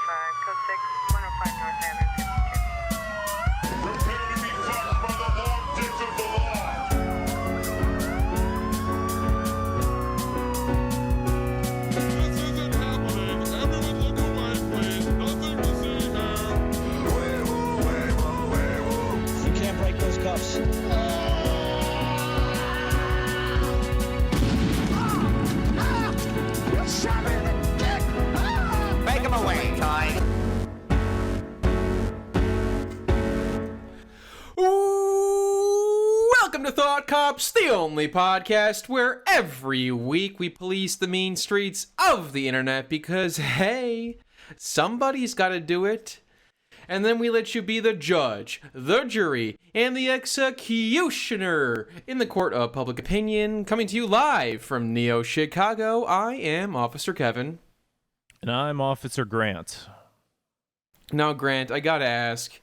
code 6, 105 North Island 52. Prepare to be fucked by the long dick of the law. This isn't happening. Everyone look away, please. Nothing to see here. You can't break those cuffs. Take him away, Ty. Welcome to Thought Cops, the only podcast where every week we police the mean streets of the internet because, hey, somebody's got to do it. And then we let you be the judge, the jury, and the executioner in the court of public opinion. Coming to you live from Neo Chicago, I am Officer Kevin. And I'm Officer Grant. Now, Grant, I gotta ask,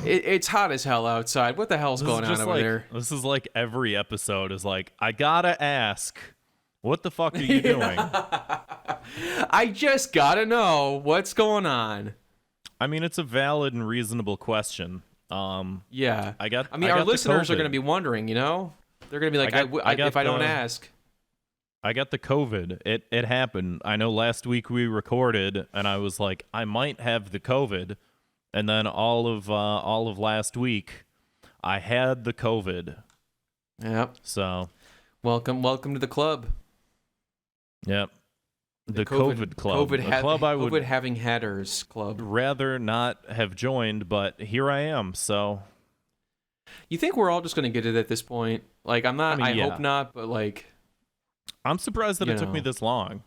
it's hot as hell outside. What the hell's going on over there? This is like every episode is like, I gotta ask, what the fuck are you doing? I just gotta know what's going on. I mean, it's a valid and reasonable question. Yeah. I mean, our got the listeners are COVID. going to be wondering, you know? They're going to be like, if I don't ask. I got the COVID. It happened. I know last week we recorded, and I was like, I might have the COVID, and then all of last week, I had the COVID. Yep. So, Welcome to the club. yep, the COVID club, the club I would COVID having hatters club. rather not have joined, but here I am. So, You think we're all just going to get it at this point? Like, I'm not. I yeah. hope not, but like, I'm surprised that You it took me know. this long.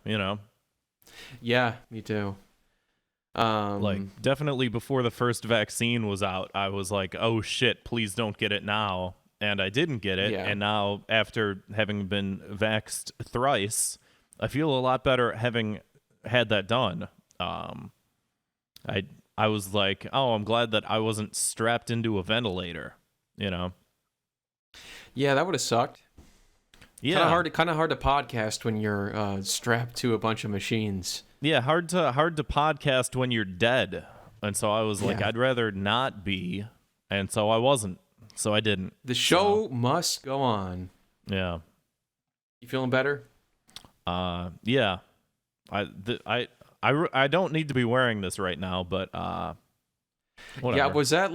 yeah, me too. Like, definitely before the first vaccine was out, I was like, oh shit, please don't get it now. And I didn't get it. Yeah. And now, after having been vaxxed thrice, I feel a lot better having had that done. I was like, oh, I'm glad that I wasn't strapped into a ventilator, Yeah, that would have sucked. Yeah. Kind of hard to podcast when you're strapped to a bunch of machines. Yeah, hard to podcast when you're dead. And so I was like, Yeah. I'd rather not be. And so I wasn't. So I didn't. The show must go on. Yeah. You feeling better? Yeah. I don't need to be wearing this right now, but whatever. Yeah, was that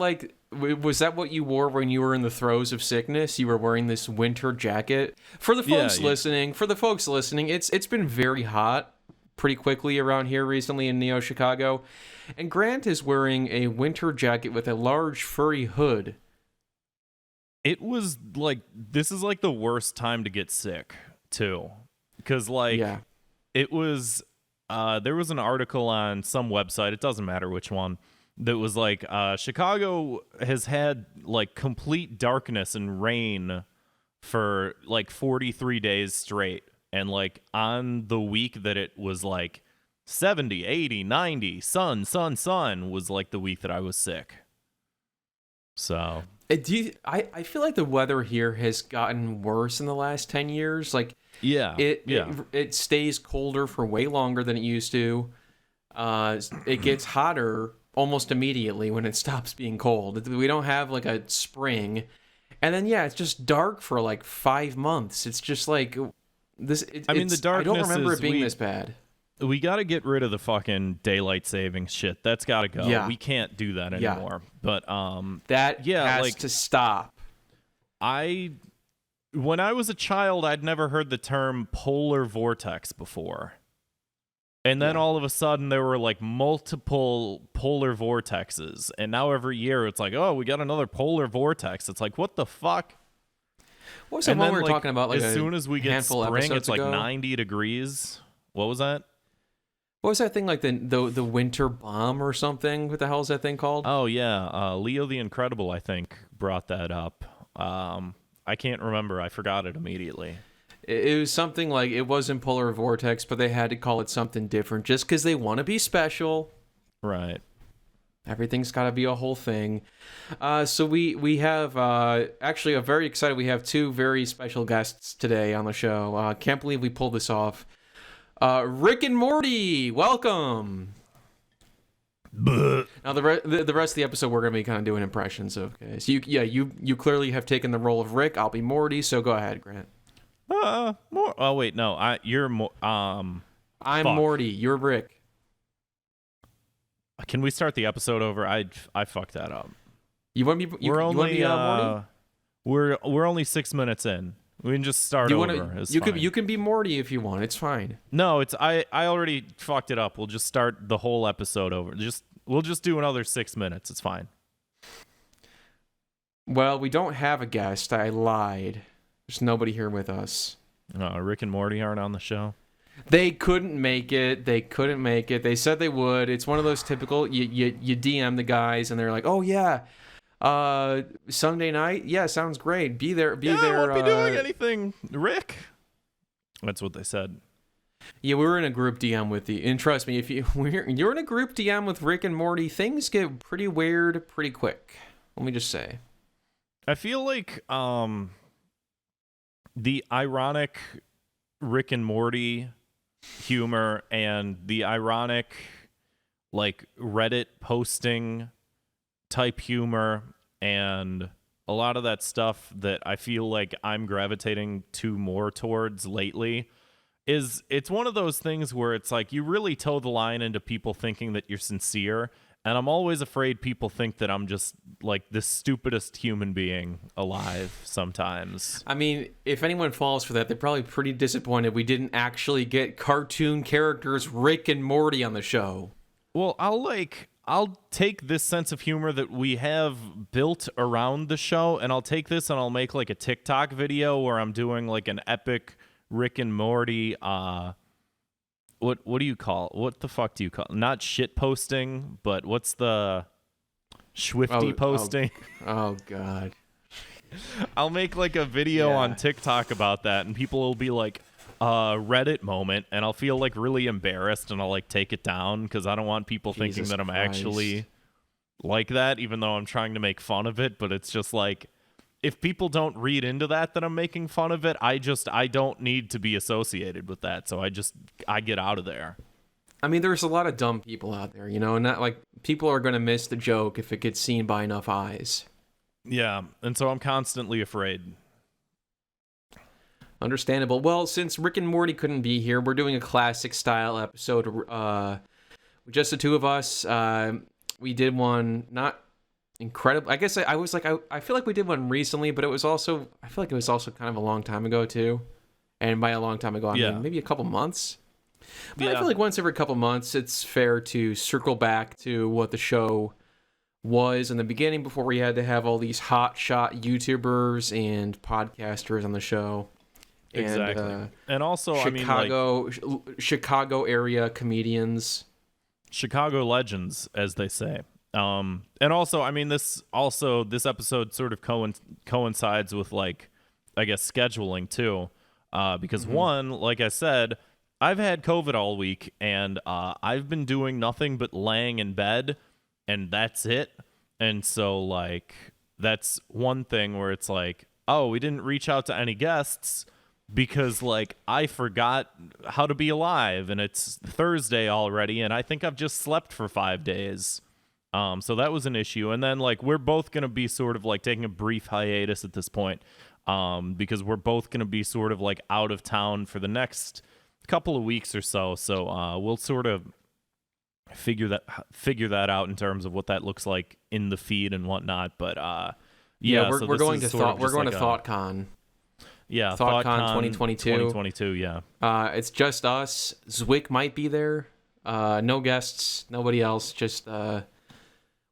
what you wore when you were in the throes of sickness? You were wearing this winter jacket. For the folks listening, it's been very hot pretty quickly around here recently in Neo Chicago, and Grant is wearing a winter jacket with a large furry hood. It was like, this is like the worst time to get sick too, because like Yeah. it was there was an article on some website, it doesn't matter which one, that was like Chicago has had like complete darkness and rain for like 43 days straight, and like on the week that it was like 70, 80, 90 sun was like the week that I was sick. So I feel like the weather here has gotten worse in the last 10 years. Like, it stays colder for way longer than it used to. It gets hotter almost immediately when it stops being cold. We don't have like a spring. And then, yeah, it's just dark for like 5 months. It's just like this. the darkness I don't remember is it being this bad. we got to get rid of the fucking daylight savings shit. That's got to go. Yeah. We can't do that Yeah. anymore. But That has like, to stop. when I was a child, I'd never heard the term polar vortex before. And then all of a sudden there were like multiple polar vortexes. And now every year it's like, oh, we got another polar vortex. It's like, what the fuck? What was that one we were talking about? Like as soon as we get handful spring, episodes it's like ago? 90 degrees. What was that? What was that thing, like the winter bomb or something? What the hell is that thing called? Oh, yeah. Leo the Incredible, I think, brought that up. I can't remember. I forgot it immediately. It was something like, it wasn't polar vortex, but they had to call it something different just because they want to be special. Right. Everything's got to be a whole thing. So we have, actually, I'm very excited. We have two very special guests today on the show. Can't believe we pulled this off. Rick and Morty, welcome. Now the rest of the episode we're gonna be kind of doing impressions of. Okay, so you clearly have taken the role of Rick. I'll be Morty. So go ahead, Grant. More. Oh wait, no. You're more. I'm fuck. Morty. You're Rick. Can we start the episode over? I fucked that up. You want me? We're only Morty? we're only 6 minutes in. We can just start You over. want It's you fine. can you can be Morty if you want. It's fine. No, it's I already fucked it up. We'll just start the whole episode over. We'll just do another 6 minutes. It's fine. Well, we don't have a guest. I lied. There's nobody here with us. Rick and Morty aren't on the show. They couldn't make it. They said they would. It's one of those typical you DM the guys and they're like, "Oh yeah, Sunday night? Yeah, sounds great. Be there. I won't be doing anything, Rick." That's what they said. Yeah, we were in a group DM with the. And trust me, if you're in a group DM with Rick and Morty, things get pretty weird pretty quick. Let me just say. I feel like the ironic Rick and Morty humor and the ironic like Reddit posting type humor and a lot of that stuff that I feel like I'm gravitating to more towards lately it's one of those things where it's like you really toe the line into people thinking that you're sincere, and I'm always afraid people think that I'm just like the stupidest human being alive sometimes. I mean, if anyone falls for that, they're probably pretty disappointed we didn't actually get cartoon characters Rick and Morty on the show. Well, I'll take this sense of humor that we have built around the show, and I'll take this and I'll make like a TikTok video where I'm doing like an epic Rick and Morty what do you call it? What the fuck do you call it? Not shit posting, but what's the Swifty posting? Oh god. I'll make like a video on TikTok about that, and people will be like, Reddit moment, and I'll feel like really embarrassed, and I'll like take it down because I don't want people thinking that I'm actually like that, even though I'm trying to make fun of it. But it's just like, if people don't read into that I'm making fun of it, I don't need to be associated with that, so I get out of there. I mean, there's a lot of dumb people out there, and not like people are going to miss the joke if it gets seen by enough eyes. Yeah, and so I'm constantly afraid. Understandable. Well, since Rick and Morty couldn't be here, we're doing a classic style episode. Just the two of us. We did one not incredible. I guess I was like, I feel like we did one recently, but I feel like it was also kind of a long time ago too. And by a long time ago, I mean maybe a couple months. But I feel like once every couple months, it's fair to circle back to what the show was in the beginning before we had to have all these hotshot YouTubers and podcasters on the show. Exactly. And also, Chicago area comedians. Chicago legends, as they say. And also, I mean, this episode sort of coincides with, like, I guess, scheduling too. Because one, like I said, I've had COVID all week, and I've been doing nothing but laying in bed, and that's it. And so, like, that's one thing where it's like, oh, we didn't reach out to any guests because, like, I forgot how to be alive, and it's Thursday already, and I think I've just slept for 5 days. So that was an issue. And then, like, we're both going to be sort of, like, taking a brief hiatus at this point because we're both going to be sort of, like, out of town for the next couple of weeks or so. So we'll sort of figure that out in terms of what that looks like in the feed and whatnot. But we're going to ThoughtCon. Yeah, ThoughtCon 2022. 2022, yeah. It's just us. Zwick might be there. No guests, nobody else. Just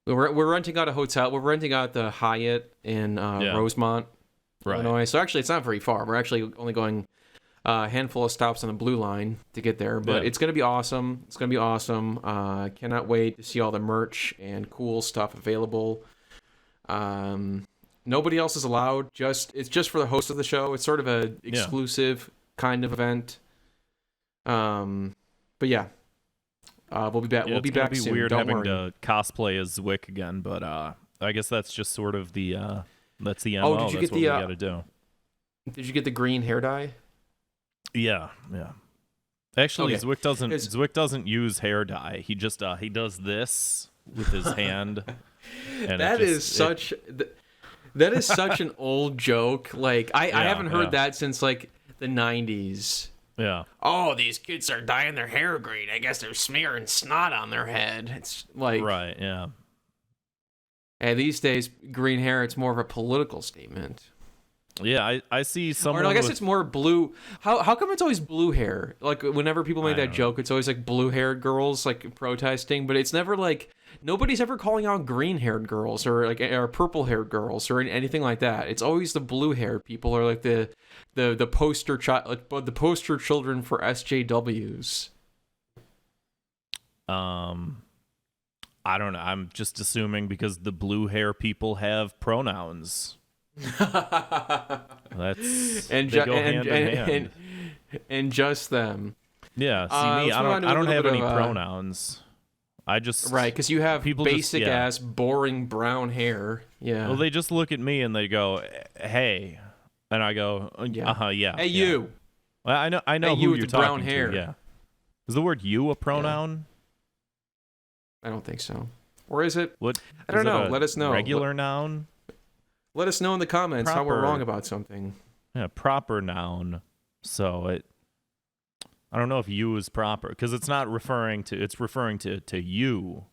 we're renting out a hotel. We're renting out the Hyatt in Rosemont, Illinois. So actually, it's not very far. We're actually only going a handful of stops on the Blue Line to get there. But it's gonna be awesome. It's gonna be awesome. Cannot wait to see all the merch and cool stuff available. Nobody else is allowed. It's just for the host of the show. It's sort of a exclusive kind of event. But yeah. We'll be back. We'll be back soon. It's gonna be weird Don't having worry. to cosplay as Zwick again, but I guess that's just sort of the that's the MO. Did you that's get what we gotta do. Did you get the green hair dye? Yeah. Actually, Okay. Zwick doesn't use hair dye. He just he does this, with his hand. And That is such an old joke. Like I haven't heard that since like the 90s. Yeah. Oh, these kids are dyeing their hair green. I guess they're smearing snot on their head. It's like Right, yeah. And these days, green hair, it's more of a political statement. Yeah, I see someone. Or no, I guess it's more blue. How come it's always blue hair? Like whenever people make that joke, it's always like blue-haired girls like protesting, but it's never like nobody's ever calling out green-haired girls or like or purple-haired girls or anything like that. It's always the blue-haired people or like the poster the poster children for SJWs. I don't know. I'm just assuming because the blue hair people have pronouns. That's and they go hand in hand. And just them. Yeah, see me, I don't have any pronouns. I just right because you have people basic ass boring brown hair. Yeah. Well, they just look at me and they go, "Hey," and I go, yeah. Hey, you. Well, I know hey, who you you're with the brown talking hair. to. Yeah. Is the word "you" a pronoun? I don't think so. Or is it? What? I don't know. Let us know. Regular noun. Let us know in the comments how we're wrong about something. Yeah, proper noun. So I don't know if "you" is proper because it's not referring to. It's referring to you.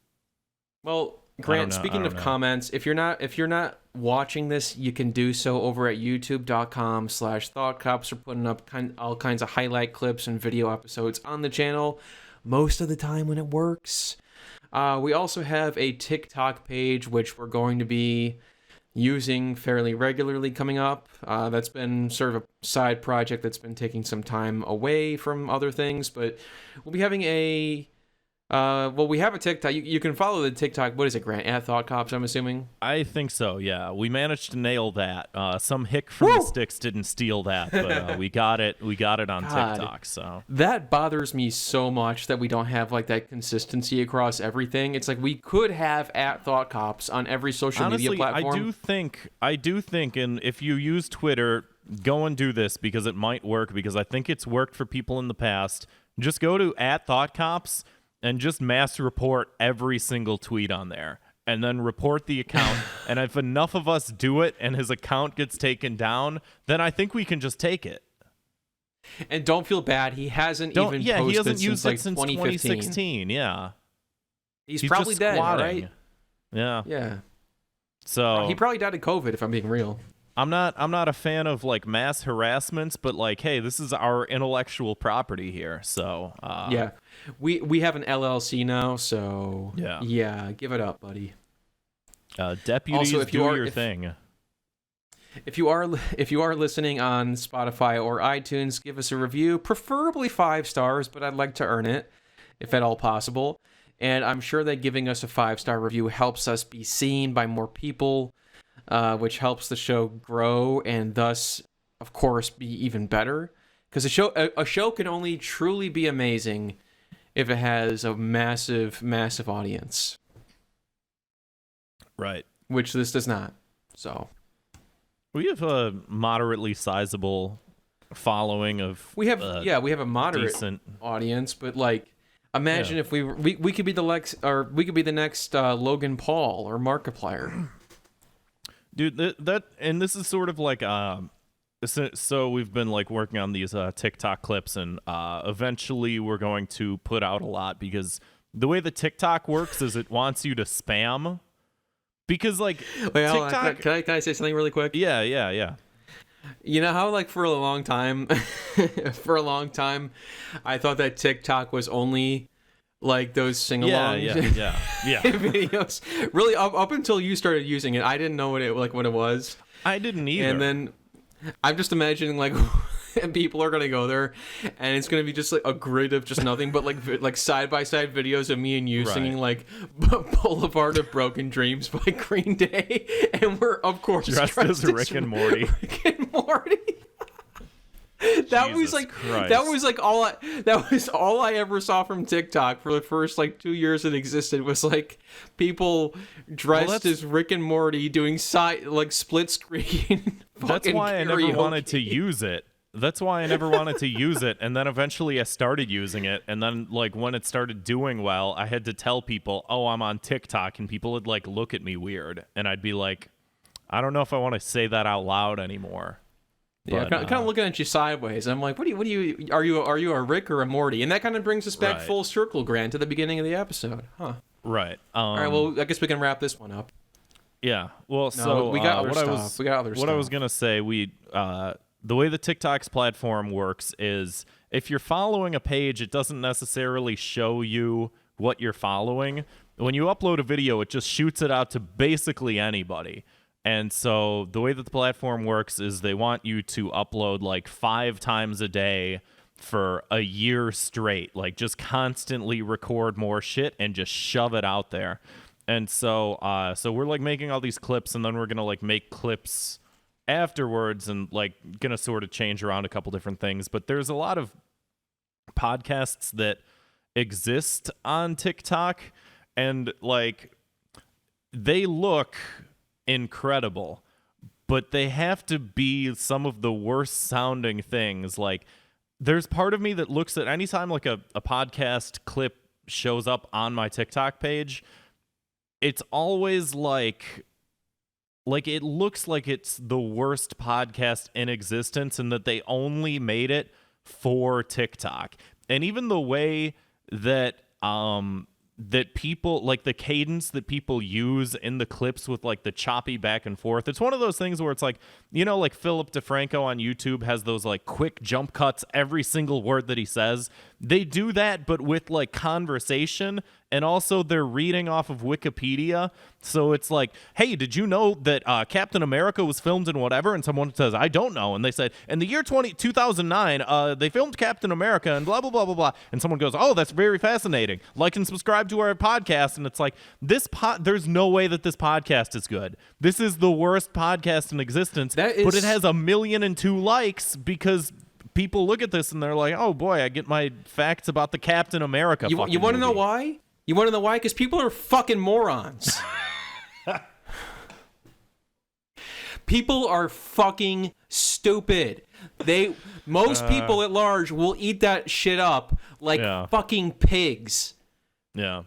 Well, Grant, speaking of comments, if you're not watching this, you can do so over at youtube.com/thoughtcops. We're putting up all kinds of highlight clips and video episodes on the channel most of the time when it works. We also have a TikTok page, which we're going to be using fairly regularly coming up. That's been sort of a side project that's been taking some time away from other things, but we'll be having we have a TikTok. You can follow the TikTok. What is it, Grant? At Thought Cops, I'm assuming? I think so, yeah. We managed to nail that. Some hick from the sticks didn't steal that, but we got it. We got it on TikTok, so. That bothers me so much that we don't have like that consistency across everything. It's like we could have at Thought Cops on every social media platform. I do think, and if you use Twitter, go and do this because it might work, because I think it's worked for people in the past. Just go to at Thought Cops and just mass report every single tweet on there and then report the account. And if enough of us do it and his account gets taken down, then I think we can just take it. And don't feel bad. He hasn't posted he hasn't used it since 2016. Yeah. He's probably dead, right? Yeah. Yeah. So he probably died of COVID, if I'm being real. I'm not a fan of like mass harassments, but like, hey, this is our intellectual property here. So yeah, we have an LLC now, so yeah, give it up, buddy. Deputies, also, do your thing. If you are listening on Spotify or iTunes, give us a review, preferably 5 stars, but I'd like to earn it, if at all possible. And I'm sure that giving us a 5-star review helps us be seen by more people. Which helps the show grow and thus, of course, be even better. Because a show can only truly be amazing if it has a massive, massive audience. Right. Which this does not. So we have a moderately sizable following of. We have a moderate decent audience, but like, imagine if we could be the next Logan Paul or Markiplier. Dude, this is sort of like so we've been like working on these TikTok clips, and eventually we're going to put out a lot, because the way the TikTok works is it wants you to spam, because like TikTok. Can I say something really quick? Yeah. You know how like for a long time I thought that TikTok was only like those sing-along videos. Really, up until you started using it, I didn't know what it was. I didn't either. And then I'm just imagining like people are gonna go there, and it's gonna be just like a grid of just nothing but like side-by-side videos of me and you singing like Boulevard of Broken Dreams by Green Day, and we're of course dressed as Rick and Morty. Rick and Morty. That was all I ever saw from TikTok for the first like 2 years it existed, was like people dressed as Rick and Morty doing split screen. That's why I never wanted to use it. That's why I never wanted to use it, and then eventually I started using it, and then like when it started doing well, I had to tell people, "Oh, I'm on TikTok," and people would like look at me weird, and I'd be like, "I don't know if I want to say that out loud anymore." Yeah, But, kind of looking at you sideways. I'm like, what do you? Are you a Rick or a Morty? And that kind of brings us back Right. full circle, Grant, to the beginning of the episode, huh? Right. All right, well, I guess we can wrap this one up. Yeah. Well, No, so we got other what stuff. We got other what I was stuff. gonna say, the way the TikTok's platform works is if you're following a page, it doesn't necessarily show you what you're following. When you upload a video, it just shoots it out to basically anybody. And so the way that the platform works is they want you to upload like 5 times a day for a year straight, like just constantly record more shit and just shove it out there. And so we're like making all these clips, and then we're gonna like make clips afterwards and like gonna sort of change around a couple different things. But there's a lot of podcasts that exist on TikTok, and like they look incredible, but they have to be some of the worst sounding things. Like there's part of me that looks at anytime like a podcast clip shows up on my TikTok page, it's always like it looks like it's the worst podcast in existence and that they only made it for TikTok. And even the way that that people, like the cadence that people use in the clips with like the choppy back and forth, it's one of those things where it's like, you know, like Philip DeFranco on YouTube has those like quick jump cuts every single word that he says. They do that, but with like conversation, and also they're reading off of Wikipedia. So it's like, hey, did you know that Captain America was filmed in whatever? And someone says, I don't know. And they said, in the year 2009, they filmed Captain America and blah, blah, blah, blah, blah. And someone goes, oh, that's very fascinating. Like and subscribe to our podcast. And it's like, there's no way that this podcast is good. This is the worst podcast in existence. But it has 1,000,002 likes because people look at this and they're like, oh boy, I get my facts about the Captain America. You want to know why? You want to know why? Because people are fucking morons. People are fucking stupid. Most people at large will eat that shit up like fucking pigs. Yeah.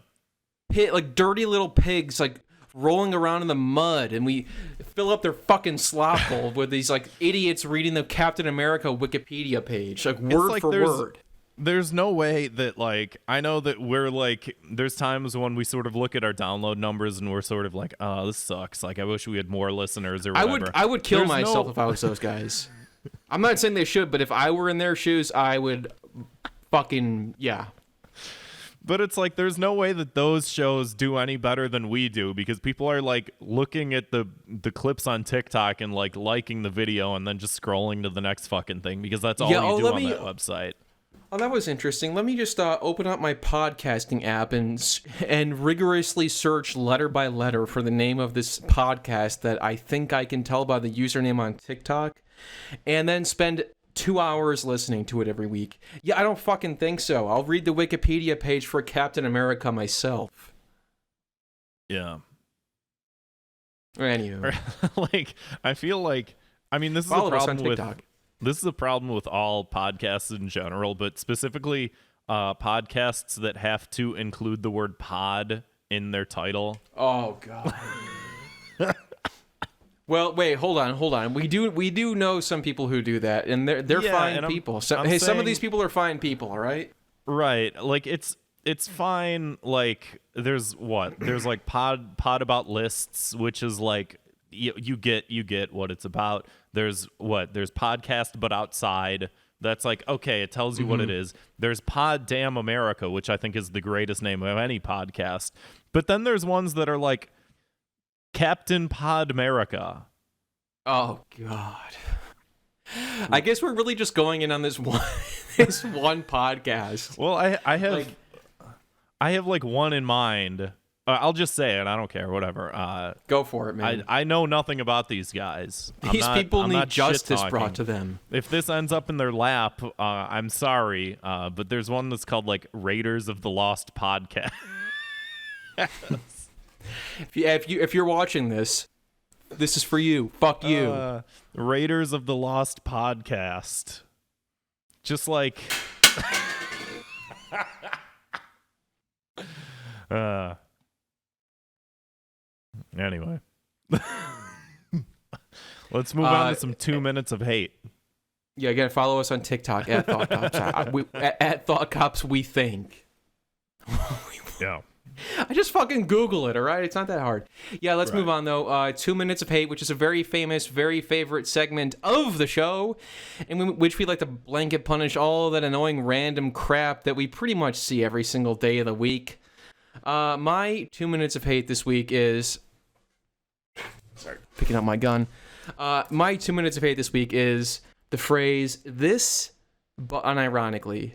Like dirty little pigs, like rolling around in the mud, and we fill up their fucking slop bowl with these like idiots reading the Captain America Wikipedia page, like word for word. There's no way that, like, I know that we're like, there's times when we sort of look at our download numbers and we're sort of like, oh, this sucks. Like, I wish we had more listeners or whatever. I would kill myself if I was those guys. I'm not saying they should, but if I were in their shoes, I would fucking, yeah. But it's like, there's no way that those shows do any better than we do, because people are like looking at the clips on TikTok and like liking the video and then just scrolling to the next fucking thing, because that's all you do on that website. Oh, that was interesting. Let me just open up my podcasting app and rigorously search letter by letter for the name of this podcast that I think I can tell by the username on TikTok, and then spend 2 hours listening to it every week. Yeah, I don't fucking think so. I'll read the Wikipedia page for Captain America myself. Yeah. Anywho. Like, I feel like, I mean, this is Follow a us problem on with... TikTok. This is a problem with all podcasts in general, but specifically podcasts that have to include the word pod in their title. Oh, God. Well, wait, hold on. We do know some people who do that, and they're fine people. Some of these people are fine people, all right? Right. Like, it's fine. Like, there's like pod about lists, which is like, you get what it's about. There's podcast but outside. That's like, okay, it tells you what it is. There's Pod Damn America, which I think is the greatest name of any podcast. But then there's ones that are like Captain Pod America. Oh God. I guess we're really just going in on this one podcast. Well, I have like one in mind. I'll just say it. I don't care. Whatever. Go for it, man. I know nothing about these guys. These people need justice brought to them. If this ends up in their lap, I'm sorry. But there's one that's called like Raiders of the Lost Podcast. If you're watching this, this is for you. Fuck you. Raiders of the Lost Podcast. Just like anyway. Let's move on to some 2 minutes of hate. Yeah, you gotta follow us on TikTok at Thought Cops. At Thought Cops, we think. Yeah. I just fucking Google it, all right? It's not that hard. Yeah, let's move on, though. 2 minutes of hate, which is a very famous, very favorite segment of the show, in which we like to blanket punish all that annoying random crap that we pretty much see every single day of the week. My 2 minutes of hate this week is... Sorry, picking up my gun. My 2 minutes of hate this week is the phrase, this, but unironically.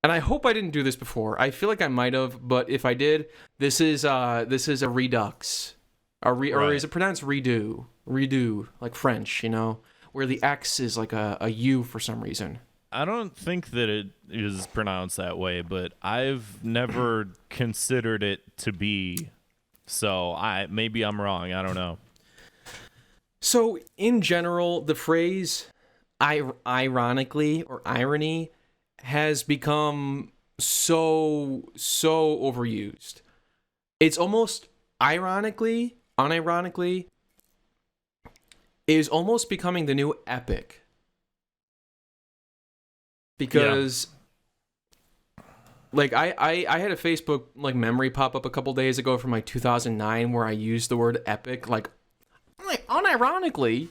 And I hope I didn't do this before. I feel like I might have, but if I did, this is a redux. Or is it pronounced redo? Redo, like French, you know? Where the X is like a U for some reason. I don't think that it is pronounced that way, but I've never considered it to be. So maybe I'm wrong. I don't know. So, in general, the phrase ironically or irony has become so overused. It's almost unironically, is almost becoming the new epic. Because like I had a Facebook like memory pop up a couple days ago from like 2009 where I used the word epic like unironically,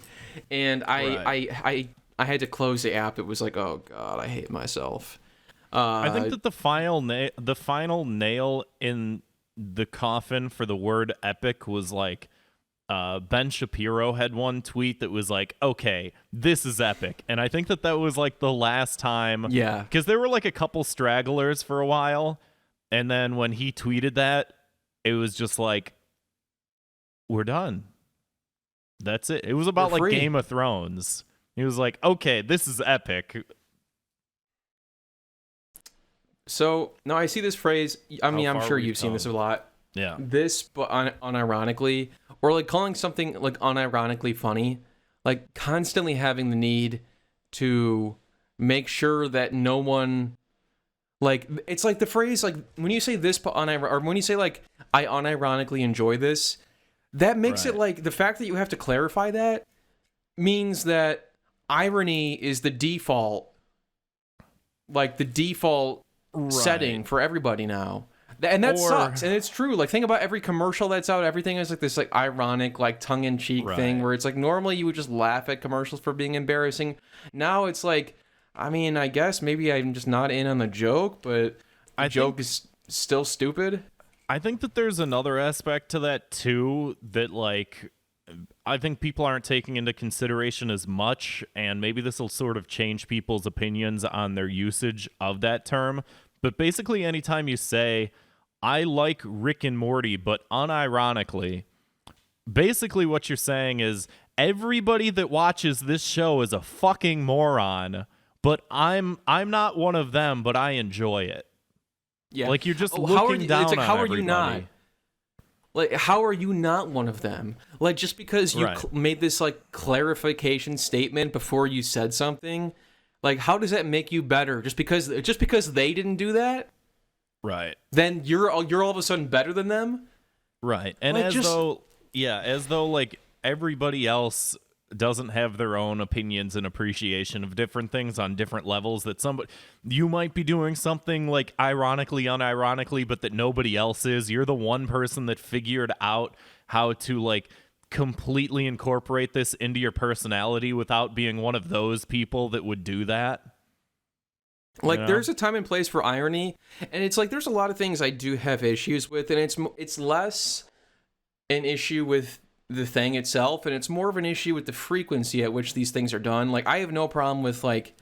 and I had to close the app. It was like, oh god, I hate myself. I think that the final nail in the coffin for the word epic was like Ben Shapiro had one tweet that was like, okay, this is epic. And I think that was like the last time. Yeah. Because there were like a couple stragglers for a while. And then when he tweeted that, it was just like, we're done. That's it. It was about like Game of Thrones. He was like, okay, this is epic. So, no, I see this phrase. I mean, I'm sure you've seen this a lot. Yeah. This, but unironically, or like calling something like unironically funny, like constantly having the need to make sure that no one, like, it's like the phrase, like, when you say this, but or when you say, like, I unironically enjoy this, that makes it like, the fact that you have to clarify that means that irony is the default, like, the default setting for everybody now. And that sucks. And it's true. Like, think about every commercial that's out. Everything is like this like ironic, like tongue-in-cheek thing where it's like normally you would just laugh at commercials for being embarrassing. Now it's like, I mean, I guess maybe I'm just not in on the joke, but the joke is still stupid. I think that there's another aspect to that too that like I think people aren't taking into consideration as much, and maybe this will sort of change people's opinions on their usage of that term. But basically, anytime you say, I like Rick and Morty, but unironically, basically what you're saying is everybody that watches this show is a fucking moron, but I'm not one of them, but I enjoy it. Yeah. Like you're just looking down on how everybody. Are you not? Like, how are you not one of them? Like, just because you made this, like, clarification statement before you said something, like, how does that make you better? Just because they didn't do that? Right. Then you're all of a sudden better than them? Right. And like, as though, like, everybody else doesn't have their own opinions and appreciation of different things on different levels, that you might be doing something like ironically, unironically, but that nobody else is. You're the one person that figured out how to like completely incorporate this into your personality without being one of those people that would do that. Like, there's a time and place for irony, and it's like there's a lot of things I do have issues with, and it's less an issue with the thing itself, and it's more of an issue with the frequency at which these things are done. Like, I have no problem with like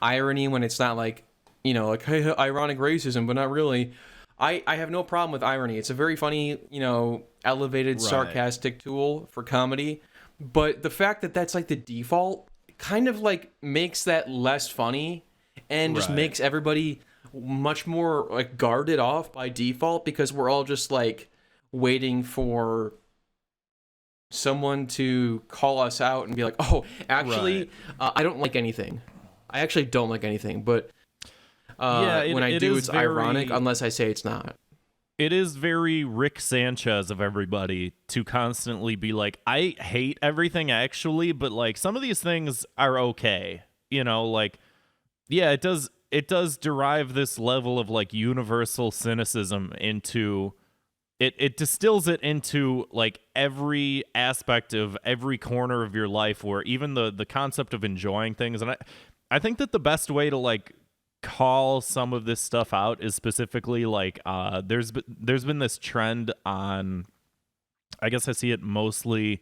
irony when it's not like, you know, like, hey, ironic racism, but not really. I have no problem with irony. It's a very funny, you know, elevated, sarcastic tool for comedy. But the fact that that's like the default kind of like makes that less funny and just makes everybody much more like guarded off by default, because we're all just like waiting for someone to call us out and be like, oh, actually, I don't like anything. I actually don't like anything, but when I do, it's ironic unless I say it's not. It is very Rick Sanchez of everybody to constantly be like, I hate everything actually, but like some of these things are okay. You know, like, yeah, it does derive this level of like universal cynicism into it distills it into like every aspect of every corner of your life, where even the concept of enjoying things. And I think that the best way to like call some of this stuff out is specifically like there's been this trend on, I guess I see it mostly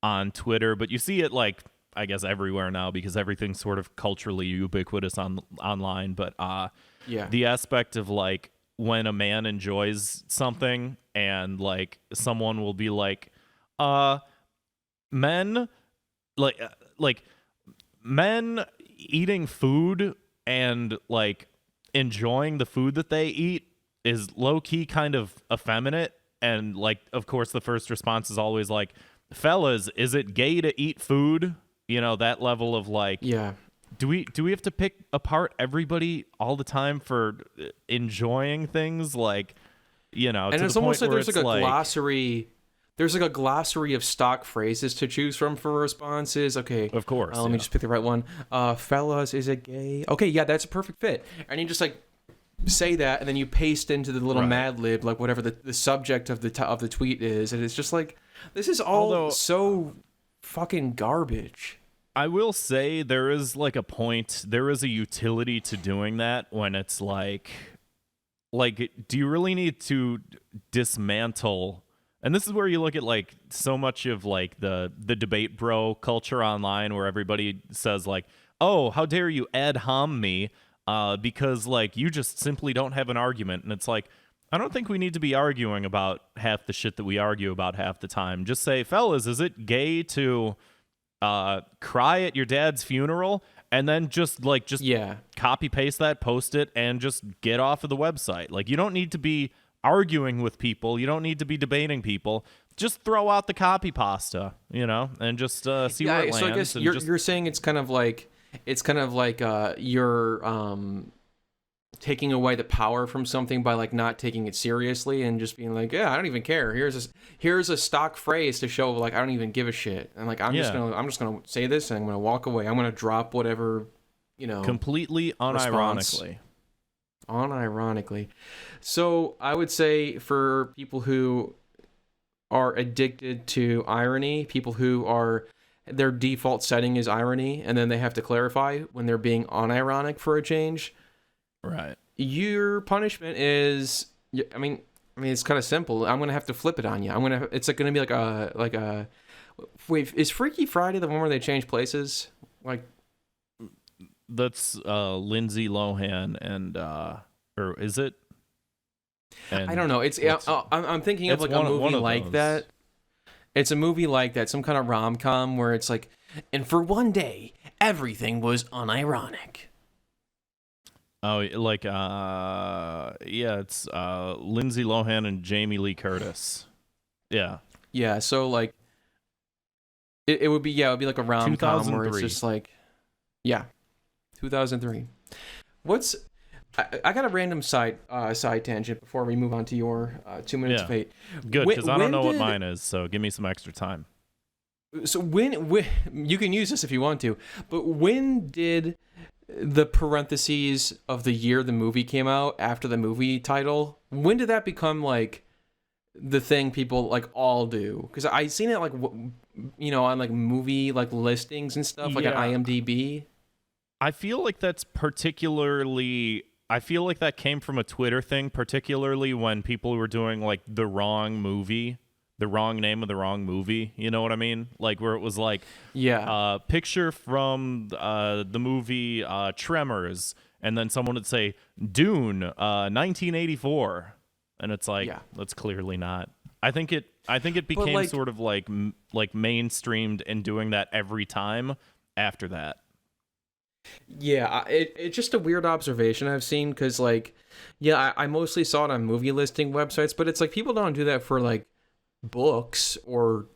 on Twitter, but you see it like I guess everywhere now because everything's sort of culturally ubiquitous online. But yeah, the aspect of like when a man enjoys something and like someone will be like, men like men eating food and like enjoying the food that they eat is low-key kind of effeminate. And like, of course, the first response is always like, fellas, is it gay to eat food? You know, that level of like, yeah. Do we have to pick apart everybody all the time for enjoying things? Like, you know, and to it's the almost point like where there's like a glossary. There's like a glossary of stock phrases to choose from for responses. Okay, of course. Let me just pick the right one. Fellas, is it gay? Okay, yeah, that's a perfect fit. And you just like say that, and then you paste into the little Mad Lib like whatever the subject of the tweet is, and it's just like this is all so fucking garbage. I will say there is like a point, there is a utility to doing that when it's like, do you really need to dismantle? And this is where you look at like so much of like the debate bro culture online, where everybody says like, oh, how dare you ad hom me because like you just simply don't have an argument. And it's like, I don't think we need to be arguing about half the shit that we argue about half the time. Just say, fellas, is it gay to cry at your dad's funeral? And then just copy paste that, post it, and just get off of the website. Like, you don't need to be arguing with people. You don't need to be debating people. Just throw out the copy pasta, you know, and just see where it lands. So I guess you're saying it's kind of like you're taking away the power from something by like not taking it seriously and just being like, yeah, I don't even care. Here's a stock phrase to show like I don't even give a shit. And like I'm just gonna say this and I'm gonna walk away. I'm gonna drop whatever, you know, completely unironically. Unironically. So I would say for people who are addicted to irony, people who are their default setting is irony, and then they have to clarify when they're being unironic for a change. Right. Your punishment is, I mean, it's kind of simple. I'm gonna have to flip it on you. It's gonna be like a. Wait, is Freaky Friday the one where they change places? Like, that's Lindsay Lohan and or is it? And I don't know. I'm thinking of like a movie like that. It's a movie like that, some kind of rom-com where it's like, and for one day, everything was unironic. Oh, like, it's Lindsay Lohan and Jamie Lee Curtis. Yeah. Yeah, so, like, it would be like a rom-com where it's just like, 2003. I got a random side tangent before we move on to your 2 minutes of hate. Good, because I don't know what mine is, so give me some extra time. So when you can use this if you want to, but when did the parentheses of the year the movie came out after the movie title, when did that become like the thing people like all do? Because I seen it like, you know, on like movie like listings and stuff, like on IMDb. I feel like that's particularly, I feel like that came from a Twitter thing, particularly when people were doing like the wrong movie, the wrong name of the wrong movie. You know what I mean? Like where it was like, picture from the movie Tremors, and then someone would say Dune, 1984, and it's like that's clearly not. I think it became like, sort of like mainstreamed and doing that every time after that. Yeah, it's just a weird observation I've seen because, like, I mostly saw it on movie listing websites, but it's like people don't do that for like books or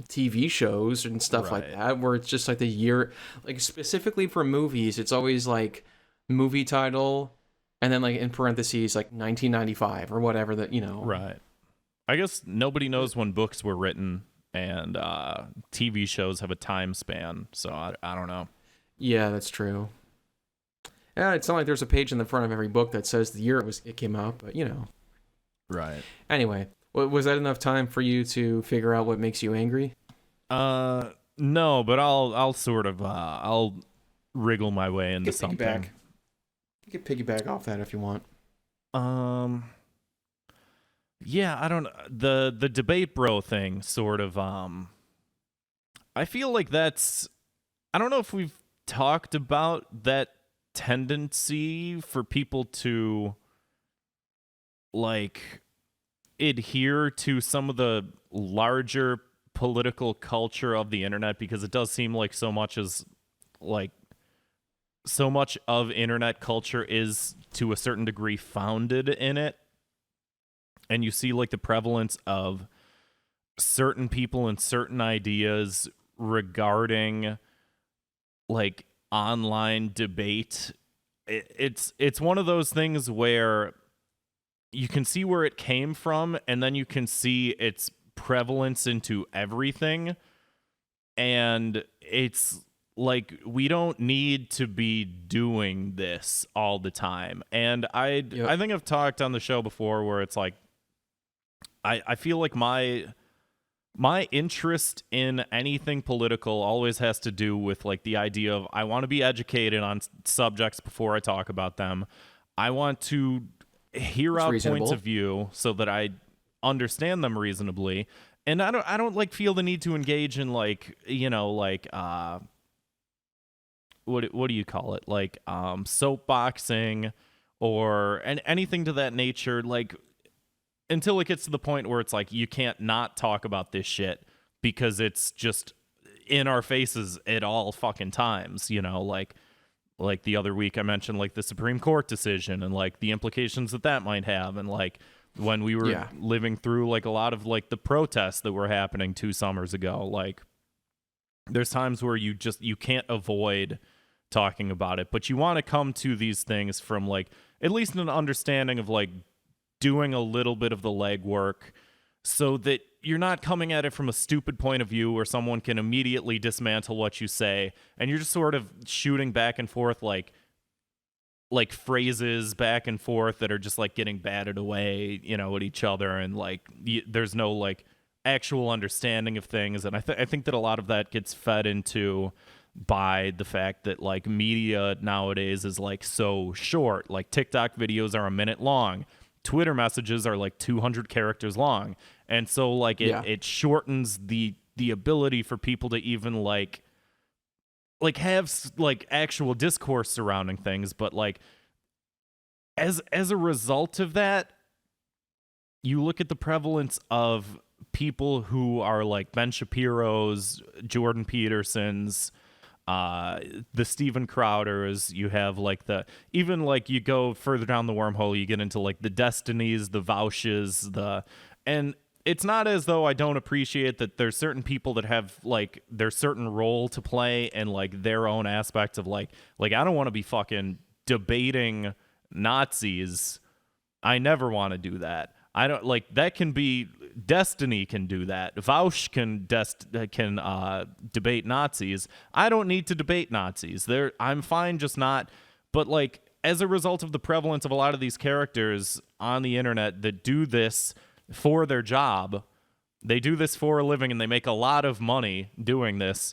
TV shows and stuff like Right. that, where it's just like the year, like specifically for movies, it's always like movie title and then like in parentheses like 1995 or whatever that, Right. I guess nobody knows when books were written, and TV shows have a time span, so I don't know. Yeah, that's true. Yeah, it's not like there's a page in the front of every book that says the year it came out, but Right. Anyway, was that enough time for you to figure out what makes you angry? No, but I'll sort of I'll wriggle my way into something. You can piggyback off that if you want. Yeah, I don't the debate bro thing sort of I feel like that's, I don't know if we've talked about that tendency for people to like adhere to some of the larger political culture of the internet, because it does seem like so much of internet culture is to a certain degree founded in it. And you see like the prevalence of certain people and certain ideas regarding like online debate. It's one of those things where you can see where it came from, and then you can see its prevalence into everything. And it's like, we don't need to be doing this all the time. And I think I've talked on the show before where it's like, I feel like my interest in anything political always has to do with like the idea of, I want to be educated on subjects before I talk about them. I want to hear out points of view so that I understand them reasonably. And I don't like feel the need to engage in like, what do you call it? Like soapboxing or anything to that nature, like until it gets to the point where it's like you can't not talk about this shit because it's just in our faces at all fucking times, like the other week I mentioned like the Supreme Court decision and like the implications that might have, and like when we were living through like a lot of like the protests that were happening 2 summers ago, like there's times where you can't avoid talking about it, but you want to come to these things from like at least an understanding of like doing a little bit of the legwork so that you're not coming at it from a stupid point of view where someone can immediately dismantle what you say, and you're just sort of shooting back and forth like phrases back and forth that are just like getting batted away, at each other, and like there's no like actual understanding of things. And I think that a lot of that gets fed into by the fact that like media nowadays is like so short. Like TikTok videos are a minute long. Twitter messages are like 200 characters long. And so like it shortens the ability for people to even like have like actual discourse surrounding things. But like as a result of that, you look at the prevalence of people who are like Ben Shapiro's, Jordan Peterson's, the Steven Crowders. You have like even like you go further down the wormhole, you get into like the Destinies, the Vouches, and it's not as though I don't appreciate that there's certain people that have like their certain role to play and like their own aspects of like I don't want to be fucking debating Nazis. I never want to do that. I don't like that. Can be Destiny can do that. Vouch can debate Nazis. I don't need to debate Nazis. I'm fine just not. But like as a result of the prevalence of a lot of these characters on the internet that do this for their job, they do this for a living and they make a lot of money doing this.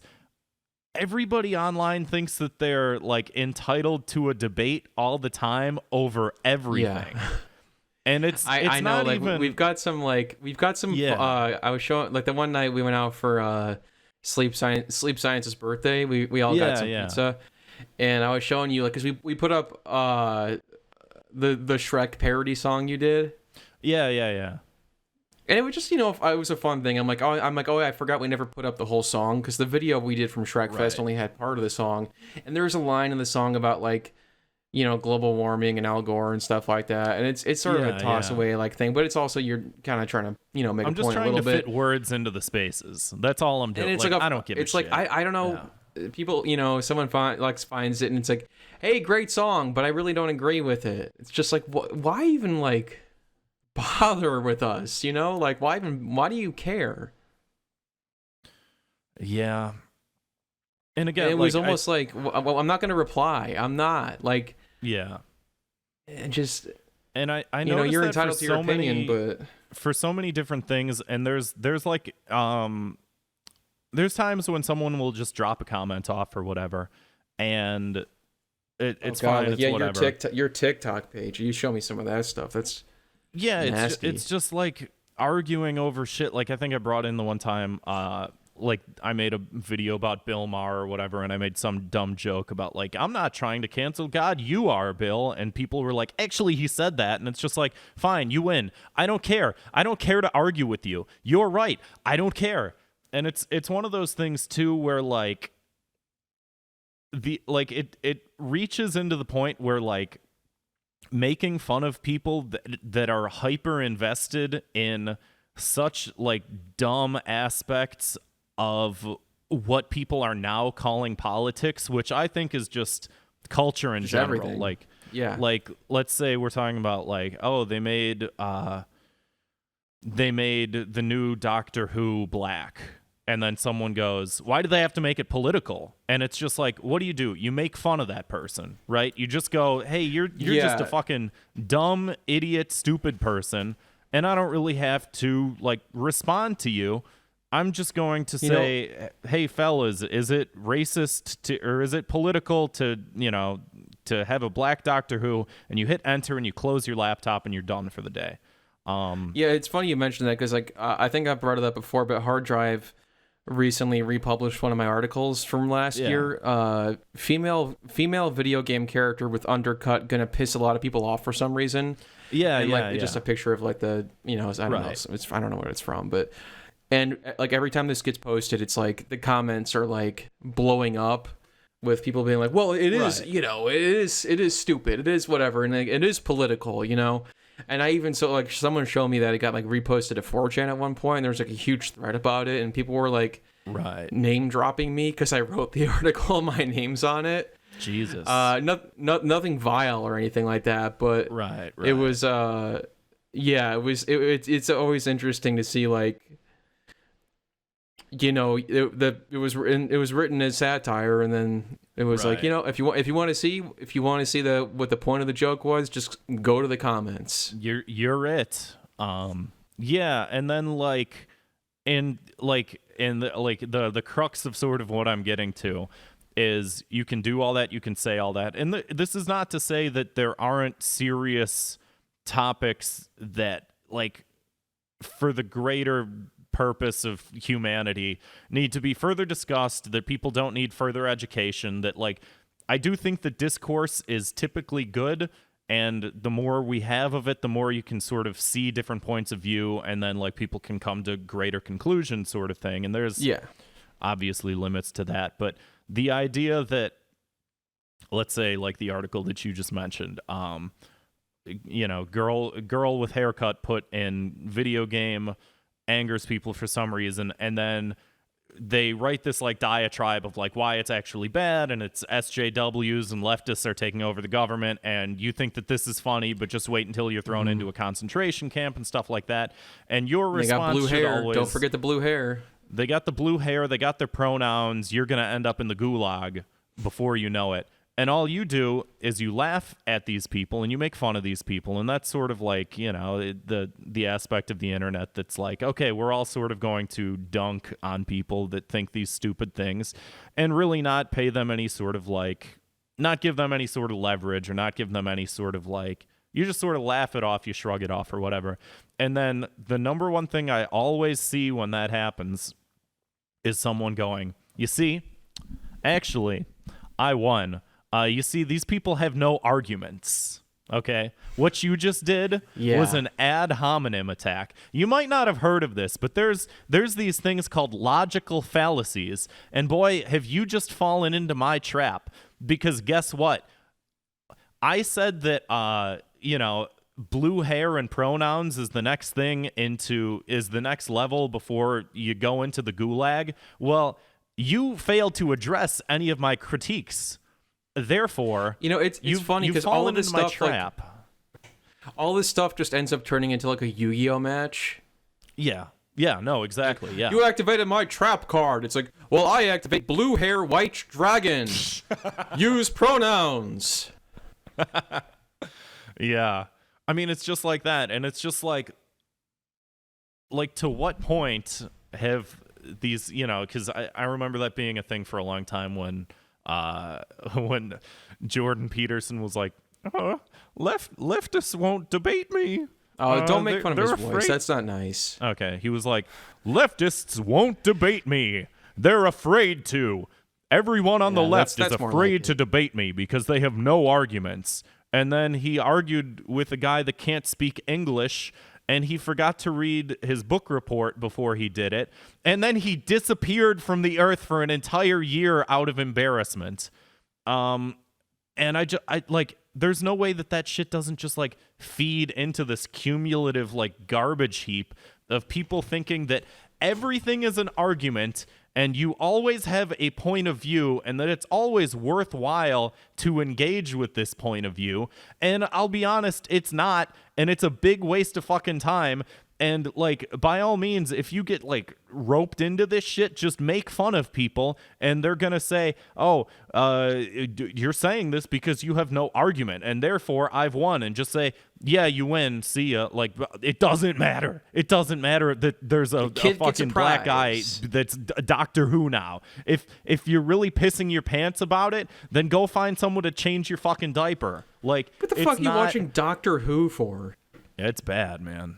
Everybody online thinks that they're like entitled to a debate all the time over everything. Yeah. And it's I know, not like even. we've got some. Yeah. I was showing like the one night we went out for Sleep Science's birthday. We all got some pizza, and I was showing you like because we put up the Shrek parody song you did. Yeah. And it was just, it was a fun thing. I'm like, I forgot we never put up the whole song because the video we did from Shrek Fest only had part of the song. And there was a line in the song about like global warming and Al Gore and stuff like that. And it's sort of a toss away like thing, but it's also you're kind of trying to, make I'm a just point a trying little to bit. fit words into the spaces. That's all I'm doing. And it's I don't give a it's shit. like I don't know. People, someone finds it and it's like, hey, great song, but I really don't agree with it. It's just like, why even like bother with us? Like why do you care? Yeah. And again, it was almost like, well, I'm not going to reply. I'm not like, yeah. And just, and I know you're that entitled to your opinion, but for so many different things, and there's like there's times when someone will just drop a comment off or whatever, and it's fine. It's whatever. Your TikTok page. You show me some of that stuff. That's nasty. It's just like arguing over shit. Like I think I brought in the one time, like I made a video about Bill Maher or whatever, and I made some dumb joke about like, I'm not trying to cancel God, you are, Bill. And people were like, actually, he said that. And it's just like, fine, you win. I don't care. I don't care to argue with you. You're right. I don't care. And it's one of those things too where like it reaches into the point where like making fun of people that are hyper invested in such like dumb aspects of what people are now calling politics, which I think is just culture in general. Everything. Like, yeah, like let's say we're talking about like, oh, they made the new Doctor Who black, and then someone goes, why do they have to make it political? And it's just like, what do? You make fun of that person, right? You just go, hey, you're just a fucking dumb, idiot, stupid person, and I don't really have to like respond to you. I'm just going to say, hey, fellas, is it racist or is it political to have a black Doctor Who? And you hit enter and you close your laptop and you're done for the day. Yeah, it's funny you mentioned that because like I think I brought it up before, but Hard Drive recently republished one of my articles from last year. Female video game character with undercut gonna piss a lot of people off for some reason. It's just a picture of like the I don't know. I don't know what it's from, but. And like every time this gets posted, it's like the comments are like blowing up with people being like, well, it is, it is stupid. It is whatever. And like, it is political, And I even someone showed me that it got like reposted to 4chan at one point. And there was like a huge thread about it. And people were like name dropping me because I wrote the article. My name's on it. Jesus. Nothing vile or anything like that. But it was, it's always interesting to see like, it was written as satire, and then it was like, if you want to see what the point of the joke was, just go to the comments. You're it. And then the crux of sort of what I'm getting to is you can do all that, you can say all that, and this is not to say that there aren't serious topics that like for the greater purpose of humanity need to be further discussed, that people don't need further education, that like I do think that discourse is typically good, and the more we have of it, the more you can sort of see different points of view, and then like people can come to greater conclusions sort of thing. And there's obviously limits to that, but the idea that, let's say like the article that you just mentioned, girl with haircut put in video game angers people for some reason, and then they write this like diatribe of like why it's actually bad, and it's SJWs and leftists are taking over the government, and you think that this is funny, but just wait until you're thrown into a concentration camp and stuff like that. And your response, they got blue hair. Always, don't forget the blue hair. They got the blue hair, they got their pronouns, you're gonna end up in the gulag before you know it. And all you do is you laugh at these people and you make fun of these people. And that's sort of like, the aspect of the internet that's like, okay, we're all sort of going to dunk on people that think these stupid things and really not pay them any sort of like, not give them any sort of leverage or not give them any sort of like, you just sort of laugh it off, you shrug it off or whatever. And then the number one thing I always see when that happens is someone going, you see, actually, I won. You see, these people have no arguments, okay? What you just did was an ad hominem attack. You might not have heard of this, but there's these things called logical fallacies, and boy, have you just fallen into my trap, because guess what? I said that blue hair and pronouns is the next is the next level before you go into the gulag. Well, you failed to address any of my critiques. Therefore, it's funny because all of this into my stuff, trap. all this stuff just ends up turning into like a Yu-Gi-Oh match. Yeah, no, exactly. Yeah, You activated my trap card. It's like, well, I activate blue hair, white dragon. Use pronouns. yeah. I mean, it's just like that, and it's just like to what point have these, because I remember that being a thing for a long time when Jordan Peterson was like, leftists won't debate me. Oh, don't make fun of his afraid. voice. That's not nice. Okay, he was like, leftists won't debate me. They're afraid to. Everyone on the left is that's more afraid like to debate me because they have no arguments. And then he argued with a guy that can't speak English, and he forgot to read his book report before he did it. And then he disappeared from the earth for an entire year out of embarrassment. And I there's no way that shit doesn't just like feed into this cumulative like garbage heap of people thinking that everything is an argument and you always have a point of view and that it's always worthwhile to engage with this point of view. And I'll be honest, it's not, and it's a big waste of fucking time. And like, by all means, if you get like roped into this shit, just make fun of people, and they're gonna say, "Oh, you're saying this because you have no argument, and therefore I've won." And just say, "Yeah, you win. See ya." Like, it doesn't matter. It doesn't matter that there's a fucking black guy that's Doctor Who now. If you're really pissing your pants about it, then go find someone to change your fucking diaper. Like, What the fuck are you watching Doctor Who for? It's bad, man.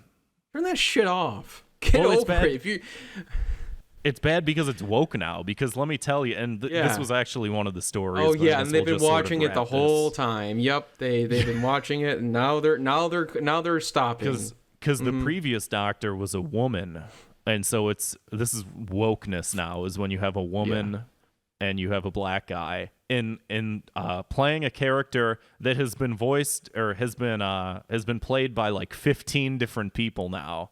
Turn that shit off. Get over it. It's bad because it's woke now. Because let me tell you, and this was actually one of the stories. Oh yeah, and they've been watching it the whole time. Yep, they've been watching it, and now they're stopping. Because the previous Doctor was a woman, and so this is wokeness now. Is when you have a woman and you have a black guy in playing a character that has been voiced or has been played by like 15 different people now.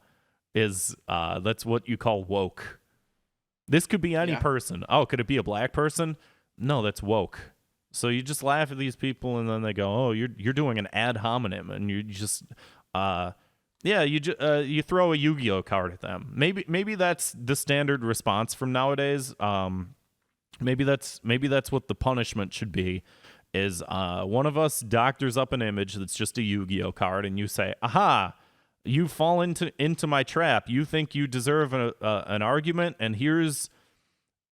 That's what you call woke. This could be any person. Oh, could it be a black person? No, that's woke. So you just laugh at these people, and then they go, "Oh, you're doing an ad hominem," and you just you throw a Yu-Gi-Oh card at them. Maybe that's the standard response from nowadays. Maybe that's what the punishment should be. Is one of us doctors up an image that's just a Yu-Gi-Oh card, and you say, "Aha! You fall into my trap. You think you deserve an argument, and here's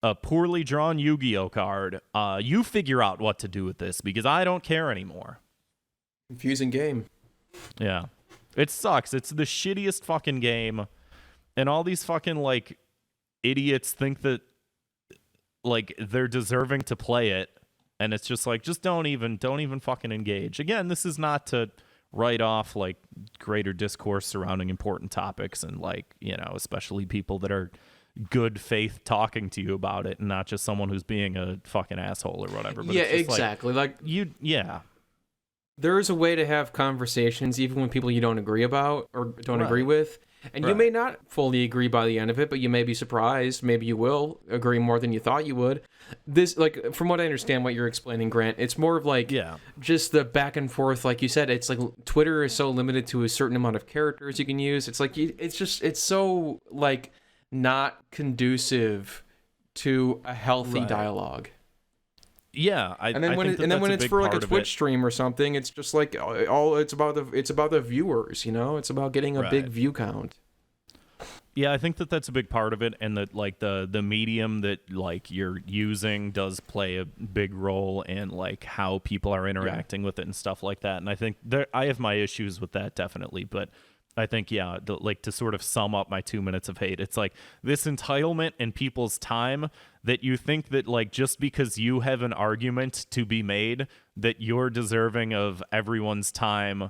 a poorly drawn Yu-Gi-Oh card. You figure out what to do with this because I don't care anymore." Confusing game. Yeah, it sucks. It's the shittiest fucking game, and all these fucking like idiots think that like they're deserving to play it, and it's just like, just don't even fucking engage. Again, this is not to write off like greater discourse surrounding important topics, and like, especially people that are good faith talking to you about it, and not just someone who's being a fucking asshole or whatever. But yeah, it's just exactly. Like yeah. There is a way to have conversations even with people you don't agree about or don't agree with. And you may not fully agree by the end of it, but you may be surprised. Maybe you will agree more than you thought you would. This, like, from what I understand what you're explaining, Grant, it's more of like just the back and forth. Like you said, it's like Twitter is so limited to a certain amount of characters you can use. It's like, it's so like not conducive to a healthy dialogue. Yeah, and then when it's for like a Twitch stream or something, it's just like it's about the viewers, It's about getting a big view count. Yeah, I think that's a big part of it, and that like the medium that like you're using does play a big role in like how people are interacting with it and stuff like that. And I think I have my issues with that definitely, but I think, like to sort of sum up my 2 minutes of hate, it's like this entitlement in people's time that you think that like just because you have an argument to be made that you're deserving of everyone's time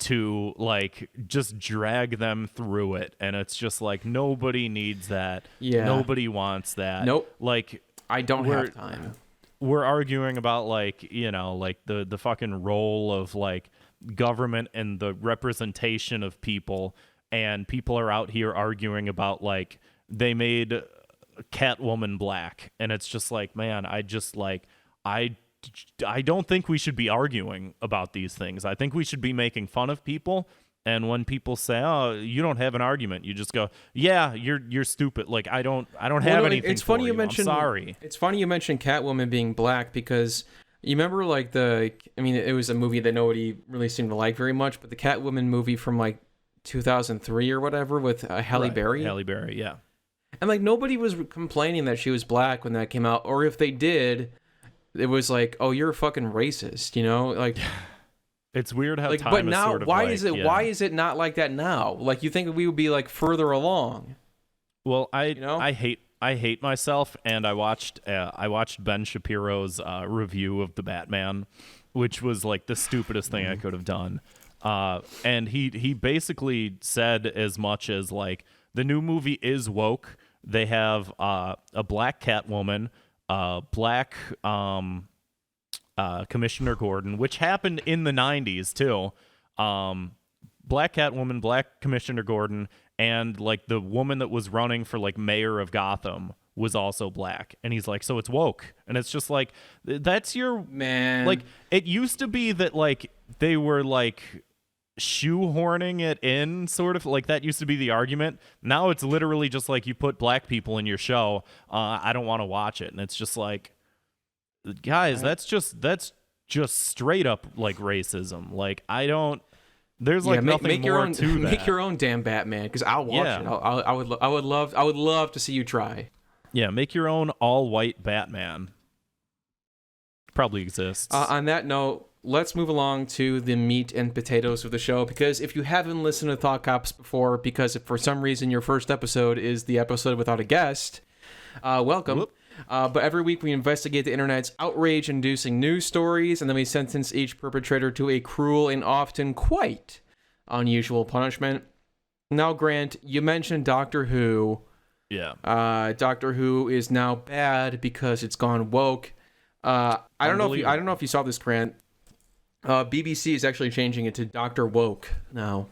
to like just drag them through it. And it's just like, nobody needs that. Yeah. Nobody wants that. Nope. Like, I don't have time. we're arguing about like, you know, like the fucking role of like government and the representation of people, and people are out here arguing about like they made Catwoman black, and it's just like, man, I don't think we should be arguing about these things. I think we should be making fun of people. And when people say, "Oh, you don't have an argument," you just go, "Yeah, you're stupid." Like I don't have anything. It's funny for you I'm mentioned. sorry. It's funny you mentioned Catwoman being black because you remember like it was a movie that nobody really seemed to like very much, but the Catwoman movie from like 2003 or whatever with Halle Berry. Halle Berry, yeah. And like nobody was complaining that she was black when that came out, or if they did, it was like, "Oh, you're a fucking racist," you know, like. It's weird how like, time but is now, sort of why like, is it? yeah. Why is it not like that now? Like, you think we would be like further along? Well, I hate myself, and I watched Ben Shapiro's review of the Batman, which was like the stupidest thing I could have done. And he basically said as much as like the new movie is woke. They have a black Catwoman, black Commissioner Gordon, which happened in the 90s too. Black Catwoman, black Commissioner Gordon, and like the woman that was running for like mayor of Gotham was also black. And he's like, so it's woke. And it's just like, that's your Man. Like, it used to be that like they were like shoehorning it in, sort of like that used to be the argument. Now it's literally just like, you put black people in your show, I don't want to watch it. And it's just like, guys, that's just straight up like racism. Like I don't. There's like nothing make more your own, to that. Make your own damn Batman, because I'll watch it. I would love to see you try. Yeah, make your own all white Batman. Probably exists. On that note, let's move along to the meat and potatoes of the show, because if you haven't listened to Thought Cops before, because if for some reason your first episode is the episode without a guest, welcome. Whoop. But every week we investigate the internet's outrage-inducing news stories, and then we sentence each perpetrator to a cruel and often quite unusual punishment. Now, Grant, you mentioned Doctor Who. Yeah. Doctor Who is now bad because it's gone woke. I don't know if you saw this, Grant. BBC is actually changing it to Doctor Woke now.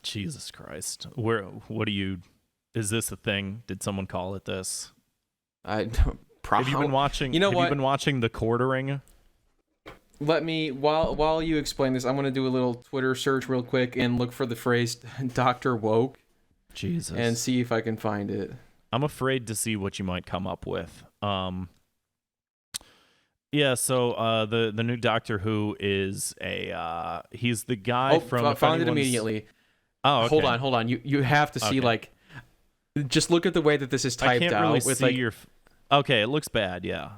Jesus Christ. Is this a thing? Did someone call it this? Have you been watching? You know what? You been watching The Quartering? Let me while you explain this, I'm gonna do a little Twitter search real quick and look for the phrase "Dr. Woke" Jesus, and see if I can find it. I'm afraid to see what you might come up with. Yeah. So the new Doctor Who is he's the guy from. Found it immediately. Oh, okay. Hold on. You have to see like. Just look at the way that this is typed I can't out. really with see like, your. Okay, it looks bad. Yeah.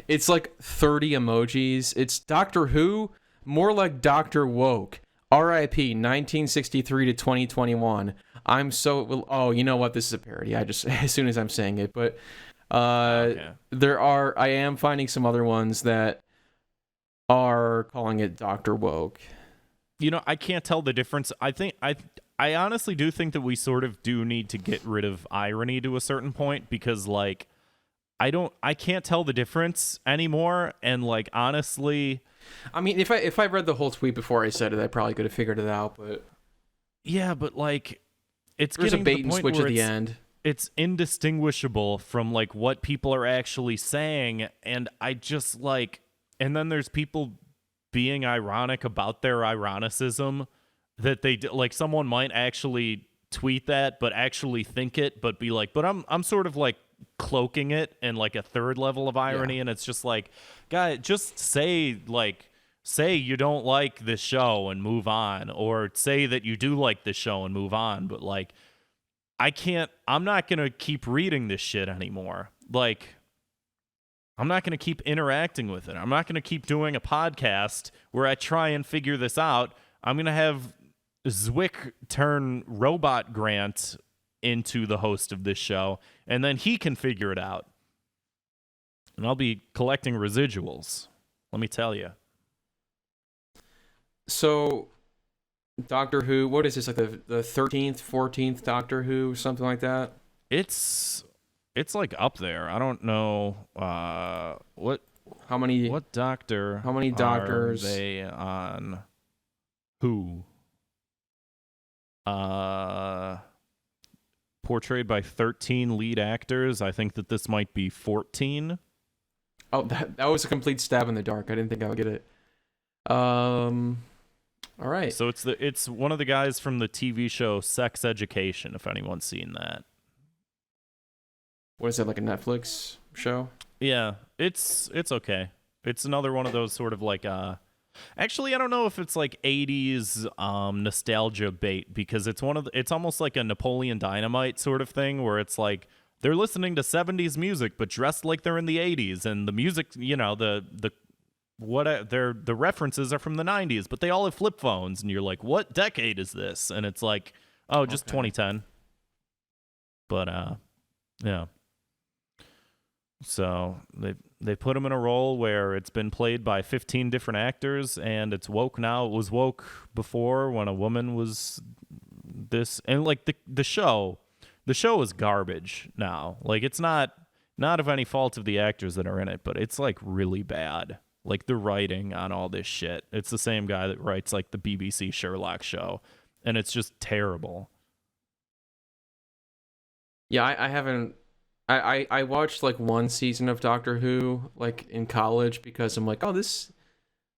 It's like 30 emojis. It's Doctor Who, more like Dr. Woke. R.I.P. 1963 to 2021. I'm so. Oh, you know what? This is a parody. I just as soon as I'm saying it, but Okay. I am finding some other ones that are calling it Dr. Woke. You know, I can't tell the difference. I honestly do think that we sort of do need to get rid of irony to a certain point, because like I can't tell the difference anymore, and like honestly, I mean, if I read the whole tweet before I said it, I probably could have figured it out, but yeah, but like it's there's a getting bait to the and point switch where at the end. It's indistinguishable from like what people are actually saying, and I just like, and then there's people being ironic about their ironicism, that they like someone might actually tweet that but actually think it, but be like, but I'm sort of like cloaking it in like a third level of irony. Yeah. And it's just like, guy, just say you don't like this show and move on, or say that you do like this show and move on. But like, I'm not gonna keep reading this shit anymore. Like, I'm not going to keep interacting with it. I'm not going to keep doing a podcast where I try and figure this out. I'm going to have Zwick turn Robot Grant into the host of this show, and then he can figure it out. And I'll be collecting residuals, let me tell you. So, Doctor Who, what is this, like the 13th, 14th Doctor Who, something like that? It's it's like up there. I don't know what How many doctor How many doctors are they on? Who? Portrayed by 13 lead actors. I think that this might be 14. Oh, that was a complete stab in the dark. I didn't think I would get it. All right. So it's one of the guys from the TV show Sex Education, if anyone's seen that. What is that, like a Netflix show? Yeah, it's okay. It's another one of those sort of like actually I don't know if it's like 80s nostalgia bait, because it's it's almost like a Napoleon Dynamite sort of thing where it's like they're listening to 70s music but dressed like they're in the 80s, and the music, you know, the references are from the 90s, but they all have flip phones, and you're like, what decade is this? And it's like, oh, just 2010. But yeah. So they put him in a role where it's been played by 15 different actors, and it's woke now. It was woke before when a woman was this, and like the show is garbage now. Like, it's not of any fault of the actors that are in it, but it's like really bad. Like, the writing on all this shit. It's the same guy that writes like the BBC Sherlock show, and it's just terrible. Yeah, I haven't. I watched like one season of Doctor Who like in college because I'm like, oh, this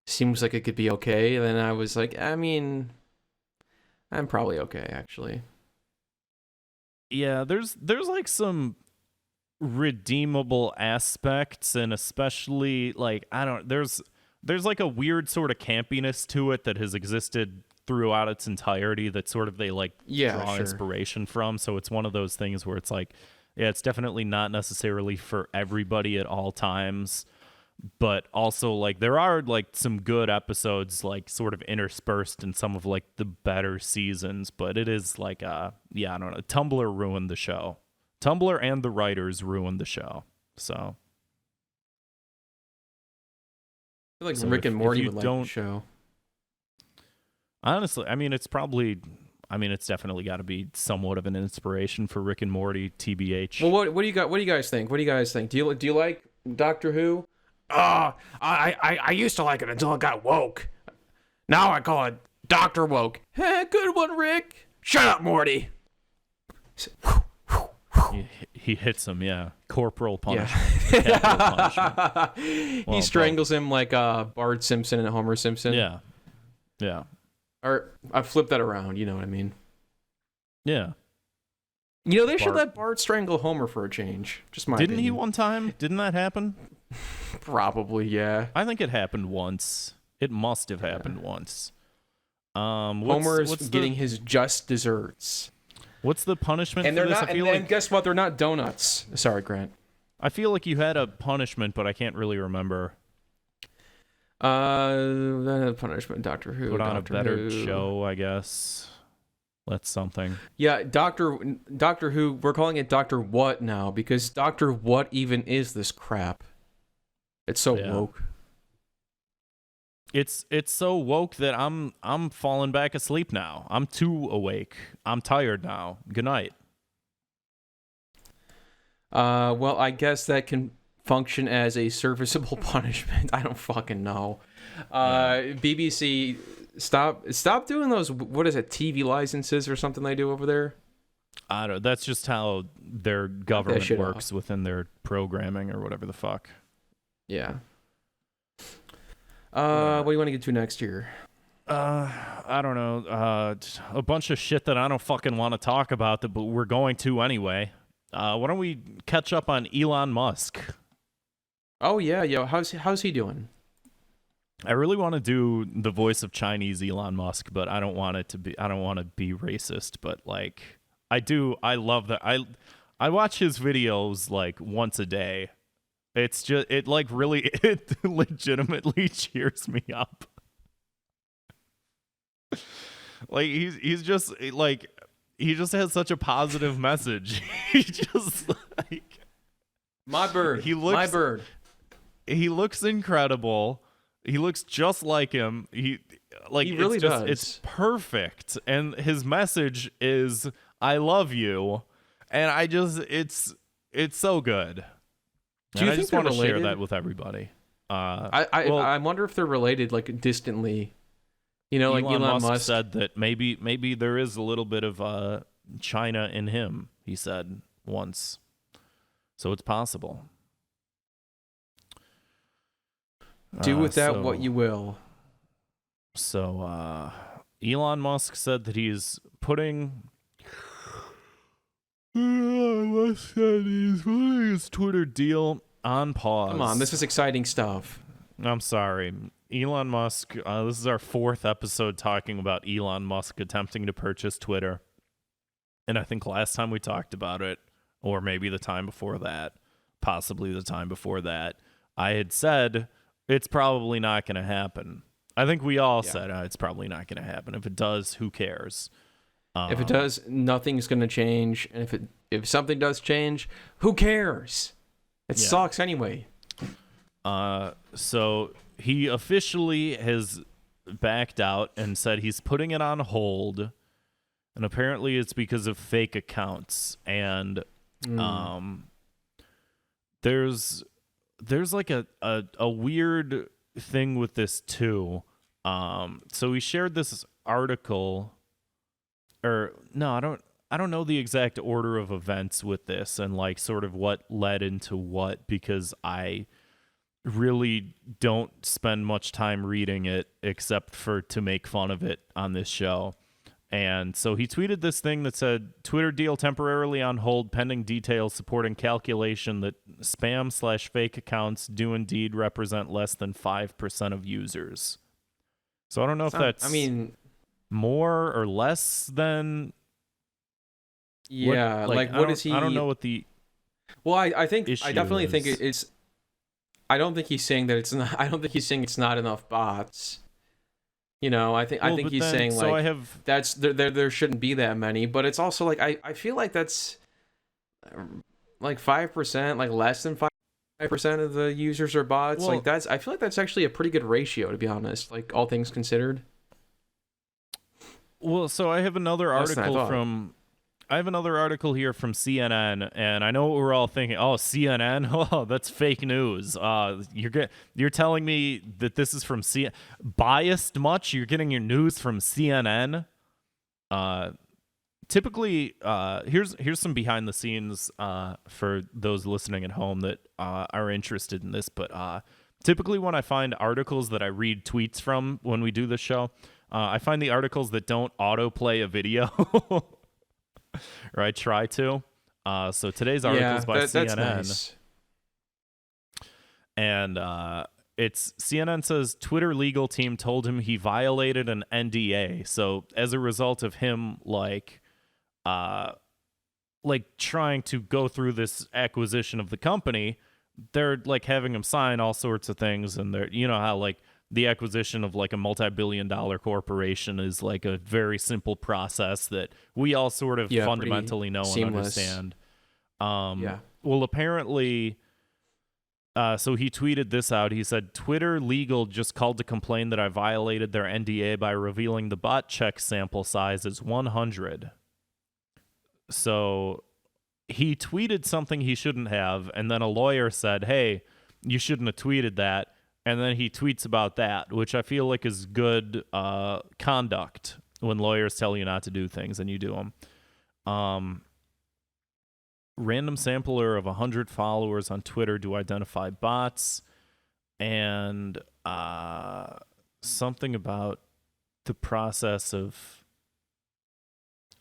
seems like it could be okay. And then I was like, I mean, I'm probably okay actually. Yeah, there's like some redeemable aspects, and especially like there's like a weird sort of campiness to it that has existed throughout its entirety that sort of they like draw inspiration from. So it's one of those things where it's like, yeah, it's definitely not necessarily for everybody at all times, but also like there are like some good episodes like sort of interspersed in some of like the better seasons, but it is like yeah, I don't know, Tumblr ruined the show. Tumblr and the writers ruined the show. So I feel like Rick and Morty would like don't the show. Honestly, I mean, it's definitely got to be somewhat of an inspiration for Rick and Morty, TBH. Well, what do you got? What do you guys think? What do you guys think? Do you like Doctor Who? I used to like it until it got woke. Now I call it Dr. Woke. Good one, Rick. Shut up, Morty. He hits him, yeah. Corporal punishment. Yeah. Capital punishment. He strangles him like Bart Simpson and Homer Simpson. Yeah. Yeah. Or I flip that around, you know what I mean? Yeah. You know, they should let Bart strangle Homer for a change. Just my Didn't opinion. he one time? Didn't that happen? Probably, yeah. I think it happened once. It must have happened once. Homer's getting his just desserts. What's the punishment And for they're this? not. And guess what? They're not donuts. Sorry, Grant. I feel like you had a punishment, but I can't really remember. Punishment, Doctor Who. Put on Doctor a better Who. show, I guess. That's something. Yeah, Doctor Who. We're calling it Doctor What now because Doctor What even is this crap? It's so woke. It's so woke that I'm falling back asleep now. I'm too awake. I'm tired now. Good night. Well, I guess that can function as a serviceable punishment. I don't fucking know. BBC, stop doing those. What is it? TV licenses or something they do over there? I don't. That's just how their government works within their programming or whatever the fuck. Yeah. What do you want to get to next year? I don't know. A bunch of shit that I don't fucking want to talk about, but we're going to anyway. Why don't we catch up on Elon Musk? Oh yeah, yo, how's he doing? I really want to do the voice of Chinese Elon Musk, but I don't want to be racist, but like I love that. I watch his videos like once a day. It's just it legitimately cheers me up. Like he's just like he just has such a positive message. He just like my bird. My bird. He looks incredible. He looks just like him. He really does. It's perfect. And his message is I love you. And it's so good. Do you I think just they're want to share related? that with everybody. I wonder if they're related, like distantly. Like Elon Musk said that maybe there is a little bit of China in him. He said once, so it's possible. Do with that what you will. So Elon Musk said that he's putting. Elon Musk said he's putting his Twitter deal on pause. Come on, this is exciting stuff. I'm sorry. Elon Musk, this is our 4th episode talking about Elon Musk attempting to purchase Twitter. And I think last time we talked about it, or maybe the time before that, possibly the time before that, I had said it's probably not going to happen. I think we all said it's probably not going to happen. If it does, who cares? If it does, nothing's going to change. And if something does change, who cares? It sucks anyway. So he officially has backed out and said he's putting it on hold, and apparently it's because of fake accounts. And there's like a weird thing with this too. So he shared this article, or no, I don't know the exact order of events with this and like sort of what led into what, because I really don't spend much time reading it except for to make fun of it on this show. And so he tweeted this thing that said, Twitter deal temporarily on hold pending details supporting calculation that spam/fake accounts do indeed represent less than 5% of users. So I don't know if that's more or less than... Yeah, what is he... I don't know what the... Well, I definitely think is. it's... I don't think he's saying that it's not... I don't think he's saying it's not enough bots. I think he's saying like that's there shouldn't be that many, but it's also like I feel like that's like 5%, like less than 5% of the users are bots. Well, I feel like that's actually a pretty good ratio, to be honest. Like all things considered. Well, so I have another article here from CNN, and I know what we're all thinking. Oh, CNN? Oh, that's fake news. You're telling me that this is from CNN? Biased much? You're getting your news from CNN? Typically, here's some behind the scenes for those listening at home that are interested in this. But typically, when I find articles that I read tweets from when we do this show, I find the articles that don't autoplay a video. Or I try to. So today's article is by CNN. That's nice. And it's CNN says Twitter legal team told him he violated an NDA. So as a result of him like trying to go through this acquisition of the company, they're like having him sign all sorts of things, and they're how like the acquisition of like a multi-billion-dollar corporation is like a very simple process that we all sort of fundamentally know seamless. And understand. Well, apparently, so he tweeted this out. He said, Twitter legal just called to complain that I violated their NDA by revealing the bot check sample size is 100. So he tweeted something he shouldn't have, and then a lawyer said, hey, you shouldn't have tweeted that. And then he tweets about that, which I feel like is good conduct when lawyers tell you not to do things and you do them. Random sampler of 100 followers on Twitter to identify bots, and something about the process of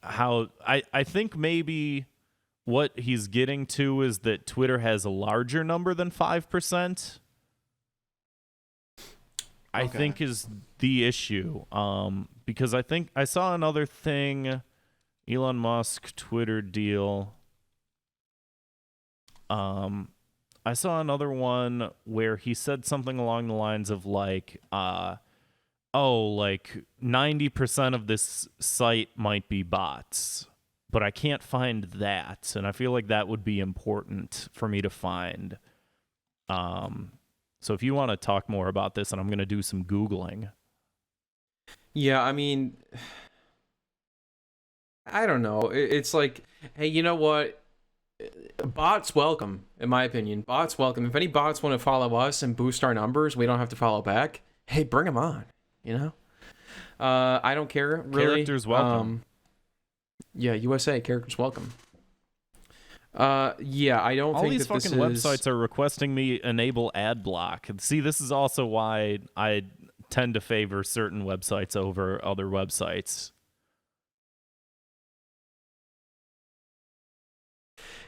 how I think maybe what he's getting to is that Twitter has a larger number than 5%. I think is the issue. Because I think I saw another thing, Elon Musk Twitter deal. I saw another one where he said something along the lines of like, like 90% of this site might be bots, but I can't find that, and I feel like that would be important for me to find. So if you want to talk more about this, and I'm going to do some Googling. Yeah, I mean, I don't know. It's like, hey, you know what? bots welcome, in my opinion. Bots welcome. If any bots want to follow us and boost our numbers, we don't have to follow back. Hey, bring them on. You know, I don't care really. Characters welcome. Yeah, USA characters welcome. Yeah, I don't All think these that fucking this is... websites are requesting me enable ad block. See, this is also why I tend to favor certain websites over other websites.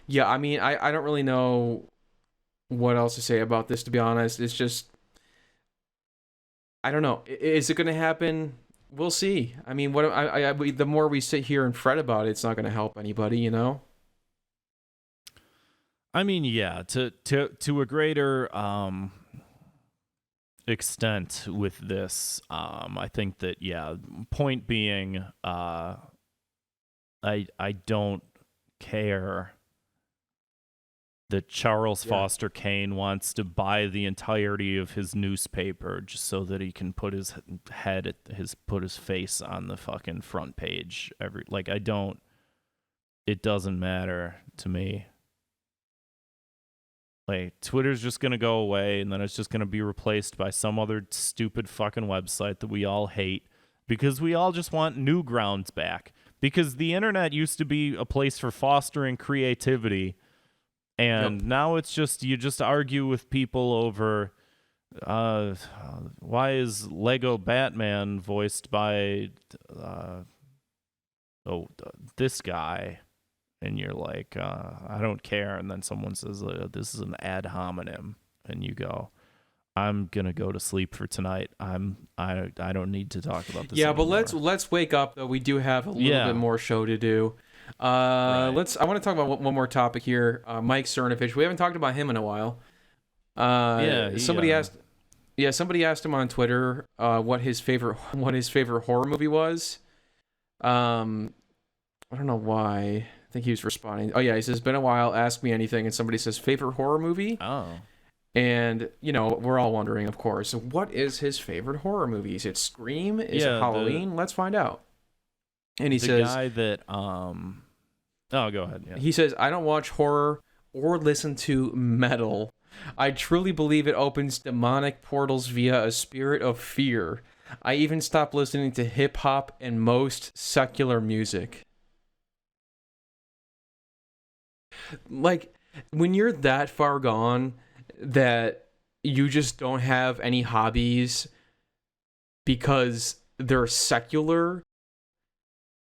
Yeah, I mean, I don't really know what else to say about this, to be honest. It's just, I don't know. Is it going to happen? We'll see. I mean, the more we sit here and fret about it, it's not going to help anybody, you know? I mean, yeah, to a greater extent with this, I think that, yeah, point being, I don't care that Charles Foster Kane wants to buy the entirety of his newspaper just so that he can put his put his face on the fucking front page it doesn't matter to me. Like, Twitter's just gonna go away and then it's just gonna be replaced by some other stupid fucking website that we all hate because we all just want Newgrounds back. Because the internet used to be a place for fostering creativity. And now it's just, you just argue with people over, why is Lego Batman voiced by, this guy? And you're like, I don't care. And then someone says, this is an ad hominem. And you go, I'm going to go to sleep for tonight. I don't need to talk about this Yeah, anymore. but let's wake up, though. We do have a little bit more show to do. Right. I want to talk about one more topic here. Mike Cernovich. We haven't talked about him in a while. Somebody asked him on Twitter what his favorite horror movie was. I don't know why. I think he was responding. Oh yeah, he says, "Been a while. Ask me anything." And somebody says, "Favorite horror movie?" Oh. And you know, we're all wondering, of course, what is his favorite horror movie? Is it Scream? Is it Halloween? Let's find out. And he says, the guy that oh, go ahead. Yeah. He says, "I don't watch horror or listen to metal. I truly believe it opens demonic portals via a spirit of fear. I even stopped listening to hip hop and most secular music." Like, when you're that far gone that you just don't have any hobbies because they're secular,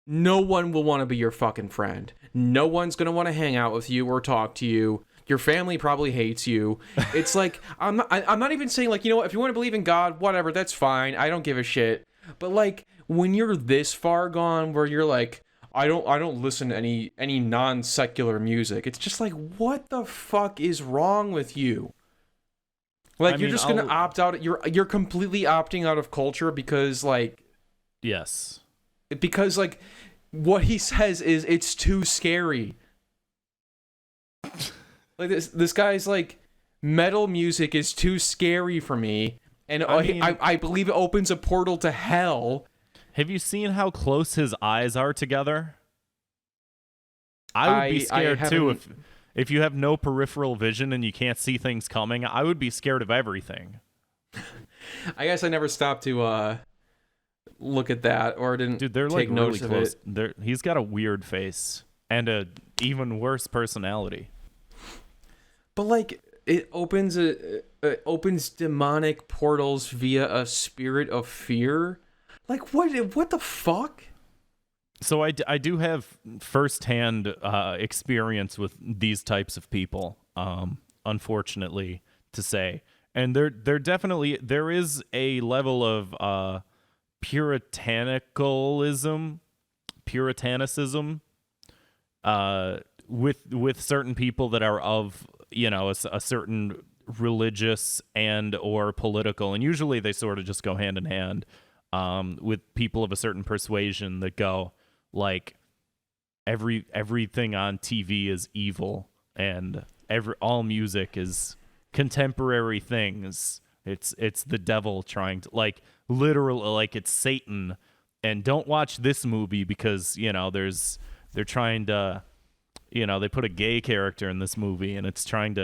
no one will want to be your fucking friend. No one's going to want to hang out with you or talk to you. Your family probably hates you. It's like, I'm not even saying, like, you know what, if you want to believe in God, whatever, that's fine. I don't give a shit. But like, when you're this far gone where you're like, I don't listen to any non-secular music, it's just like, what the fuck is wrong with you? Like, you're just gonna opt out. You're completely opting out of culture because, like, yes, because, like, what he says is it's too scary. Like, this guy's like, metal music is too scary for me, and I believe it opens a portal to hell. Have you seen how close his eyes are together? I would be scared too if you have no peripheral vision and you can't see things coming. I would be scared of everything. I guess I never stopped to look at that, or didn't. Dude, they're take like really notice close. of it. He's got a weird face and a even worse personality. But like, it opens demonic portals via a spirit of fear. Like, what the fuck? So I do have firsthand experience with these types of people, unfortunately to say. And there is a level of puritanicism with certain people that are of, you know, a certain religious and or political, and usually they sort of just go hand in hand, with people of a certain persuasion that go like, everything on TV is evil and all music is contemporary things. It's the devil trying to, like, literal, like, it's Satan, and don't watch this movie because, you know, they're trying to they put a gay character in this movie, and it's turning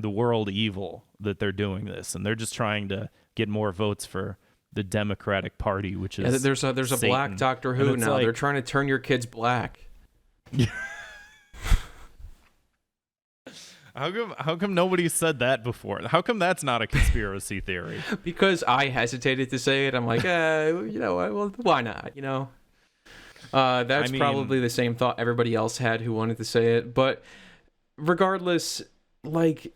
the world evil that they're doing this, and they're just trying to get more votes for the Democratic Party, which is there's a Satan. black Doctor And Who it's now. like- They're trying to turn your kids black. How come nobody said that before? How come that's not a conspiracy theory? Because I hesitated to say it. I'm like, well, why not? That's I mean- probably the same thought everybody else had who wanted to say it. But regardless, like,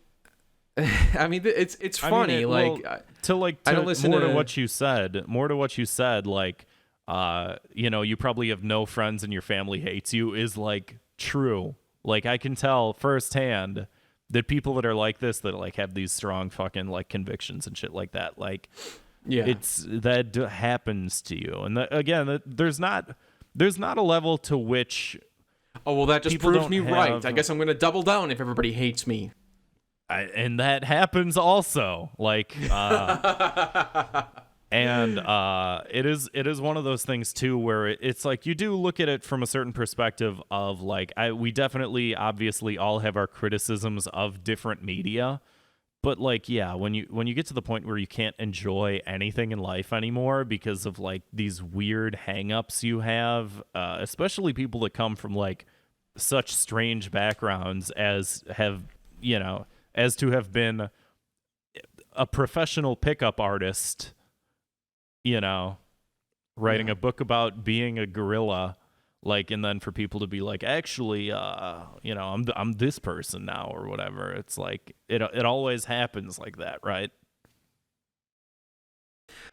I mean, it's funny. I don't listen more to what you said. More to what you said, like, you probably have no friends and your family hates you is like true. Like, I can tell firsthand that people that are like this, that like have these strong fucking like convictions and shit like that, like, yeah, that happens to you. And again, there's not a level to which. Oh, well, that just people proves don't me right. have- I guess I'm going to double down if everybody hates me. And that happens also, like, and it is one of those things too where it's like you do look at it from a certain perspective of like we definitely obviously all have our criticisms of different media, but like when you get to the point where you can't enjoy anything in life anymore because of like these weird hang-ups you have, especially people that come from like such strange backgrounds as to have been a professional pickup artist, writing a book about being a gorilla, like, and then for people to be like, actually, I'm this person now or whatever. It's like it always happens like that, right?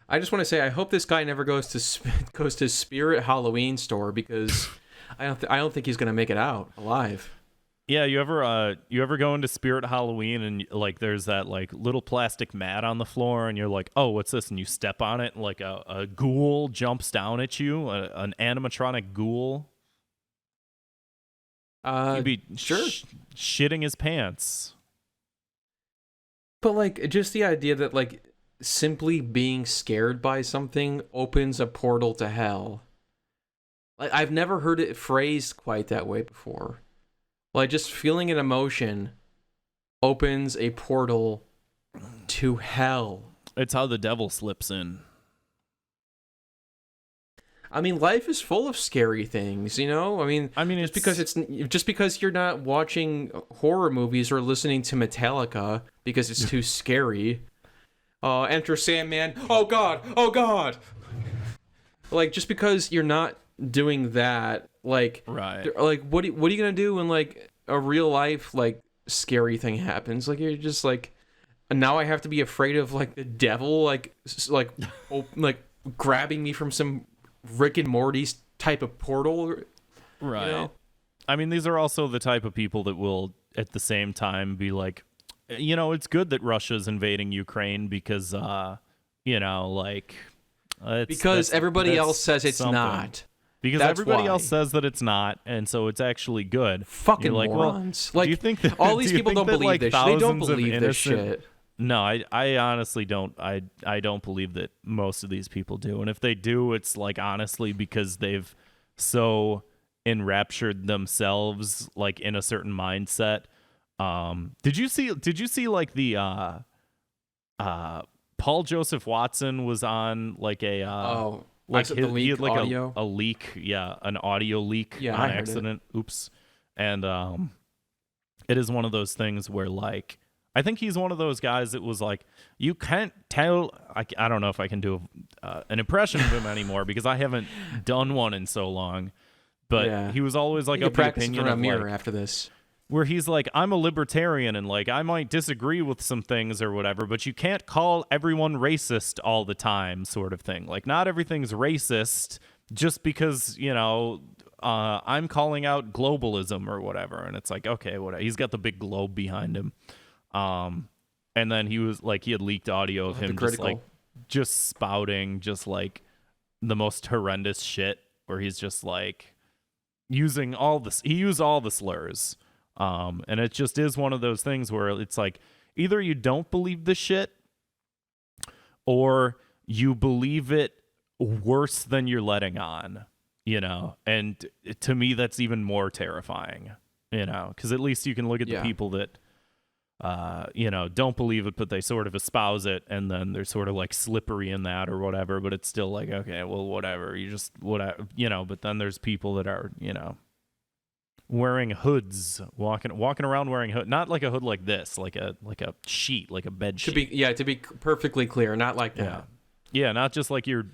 I just want to say I hope this guy never goes to Spirit Halloween store because I don't think he's gonna make it out alive. Yeah, you ever go into Spirit Halloween and like there's that like little plastic mat on the floor and you're like, oh, what's this? And you step on it and like a ghoul jumps down at you, an animatronic ghoul. He'd be sure. Shitting his pants. But like just the idea that like simply being scared by something opens a portal to hell. Like I've never heard it phrased quite that way before. Like, just feeling an emotion opens a portal to hell. It's how the devil slips in. I mean, life is full of scary things, I mean, just because you're not watching horror movies or listening to Metallica because it's too scary. Enter Sandman. Oh God. Like, just because you're not doing that, like, right? Like, what are you gonna do when like a real life like scary thing happens? Like, you're just like, now I have to be afraid of like the devil, like grabbing me from some Rick and Morty's type of portal, right? I mean, these are also the type of people that will at the same time be like, it's good that Russia's invading Ukraine because because everybody else says it's something. Not. Because That's everybody why. else says that it's not, and so it's actually good. Fucking You're like, morons. Well, like, do you think that all these do you people think don't that, believe like, this shit. They don't thousands of believe this shit. No, I honestly don't. I don't believe that most of these people do, and if they do, it's like honestly because they've so enraptured themselves like in a certain mindset. Did you see like the Paul Joseph Watson was on like a like the leak he had like audio? a leak, an audio leak Yeah, on I heard accident. Oops. And it is one of those things where like I think he's one of those guys that was like, you can't tell. I don't know if I can do an impression of him anymore because I haven't done one in so long. But Yeah. he was always like You of can the practice in opinion front of of a mirror like, after this. where he's like, I'm a libertarian and like I might disagree with some things or whatever, but you can't call everyone racist all the time, sort of thing. Like not everything's racist just because, I'm calling out globalism or whatever. And it's like, okay, whatever. He's got the big globe behind him. And then he was like, he had leaked audio of him just spouting just like the most horrendous shit where he's just like using he used all the slurs. And it just is one of those things where it's like either you don't believe the shit or you believe it worse than you're letting on, and to me that's even more terrifying you know, because at least you can look at the people that, you know, don't believe it, but they sort of espouse it, and then they're sort of like slippery in that or whatever, but it's still like, okay, well, whatever, you just, whatever, you know, but then there's people that are, you know, wearing hoods, walking around wearing hood, not like a hood like this, like a sheet, like a bed sheet. To be perfectly clear, not like that. Yeah, not just like you're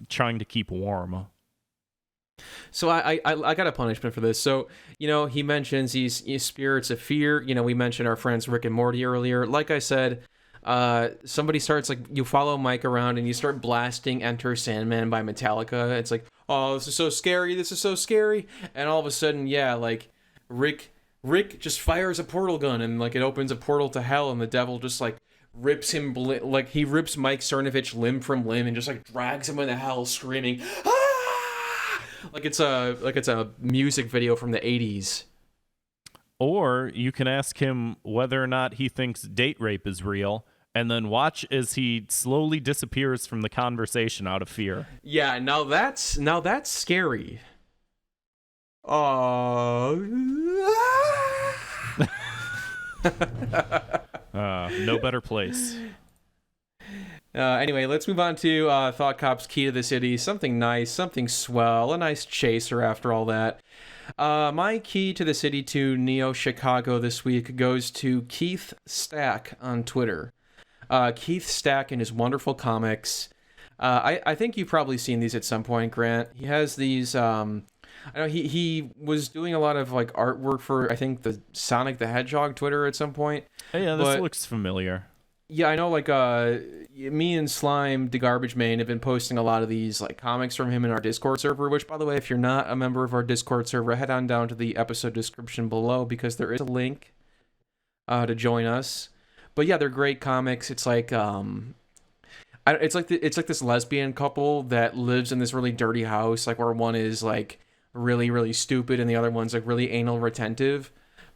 trying to keep warm. So I got a punishment for this. So, you know, he mentions these spirits of fear. You know, we mentioned our friends Rick and Morty earlier. Like I said, somebody starts, like, you follow Mike around and you start blasting Enter Sandman by Metallica. It's like, oh, this is so scary. This is so scary. And all of a sudden, yeah, like Rick just fires a portal gun and like it opens a portal to hell, and the devil just like rips him, like he rips Mike Cernovich limb from limb and just like drags him into hell screaming, ah! Like it's a music video from the 80s. Or you can ask him whether or not he thinks date rape is real, and then watch as he slowly disappears from the conversation out of fear. Yeah, now that's scary. No better place. Anyway, let's move on to Thought Cop's Key to the City. Something nice, something swell, a nice chaser after all that. My key to the city to Neo Chicago this week goes to Keith Stack on Twitter. Keith Stack and his wonderful comics. I think you've probably seen these at some point, Grant. He has these... I know he was doing a lot of like artwork for, I think, the Sonic the Hedgehog Twitter at some point. Hey, yeah, this looks familiar. Yeah, I know, like, me and Slime, the Garbage Man, have been posting a lot of these, like, comics from him in our Discord server, which, by the way, if you're not a member of our Discord server, head on down to the episode description below, because there is a link to join us. But yeah, they're great comics. It's like, it's like this lesbian couple that lives in this really dirty house, like, where one is, like, really, really stupid, and the other one's, like, really anal retentive.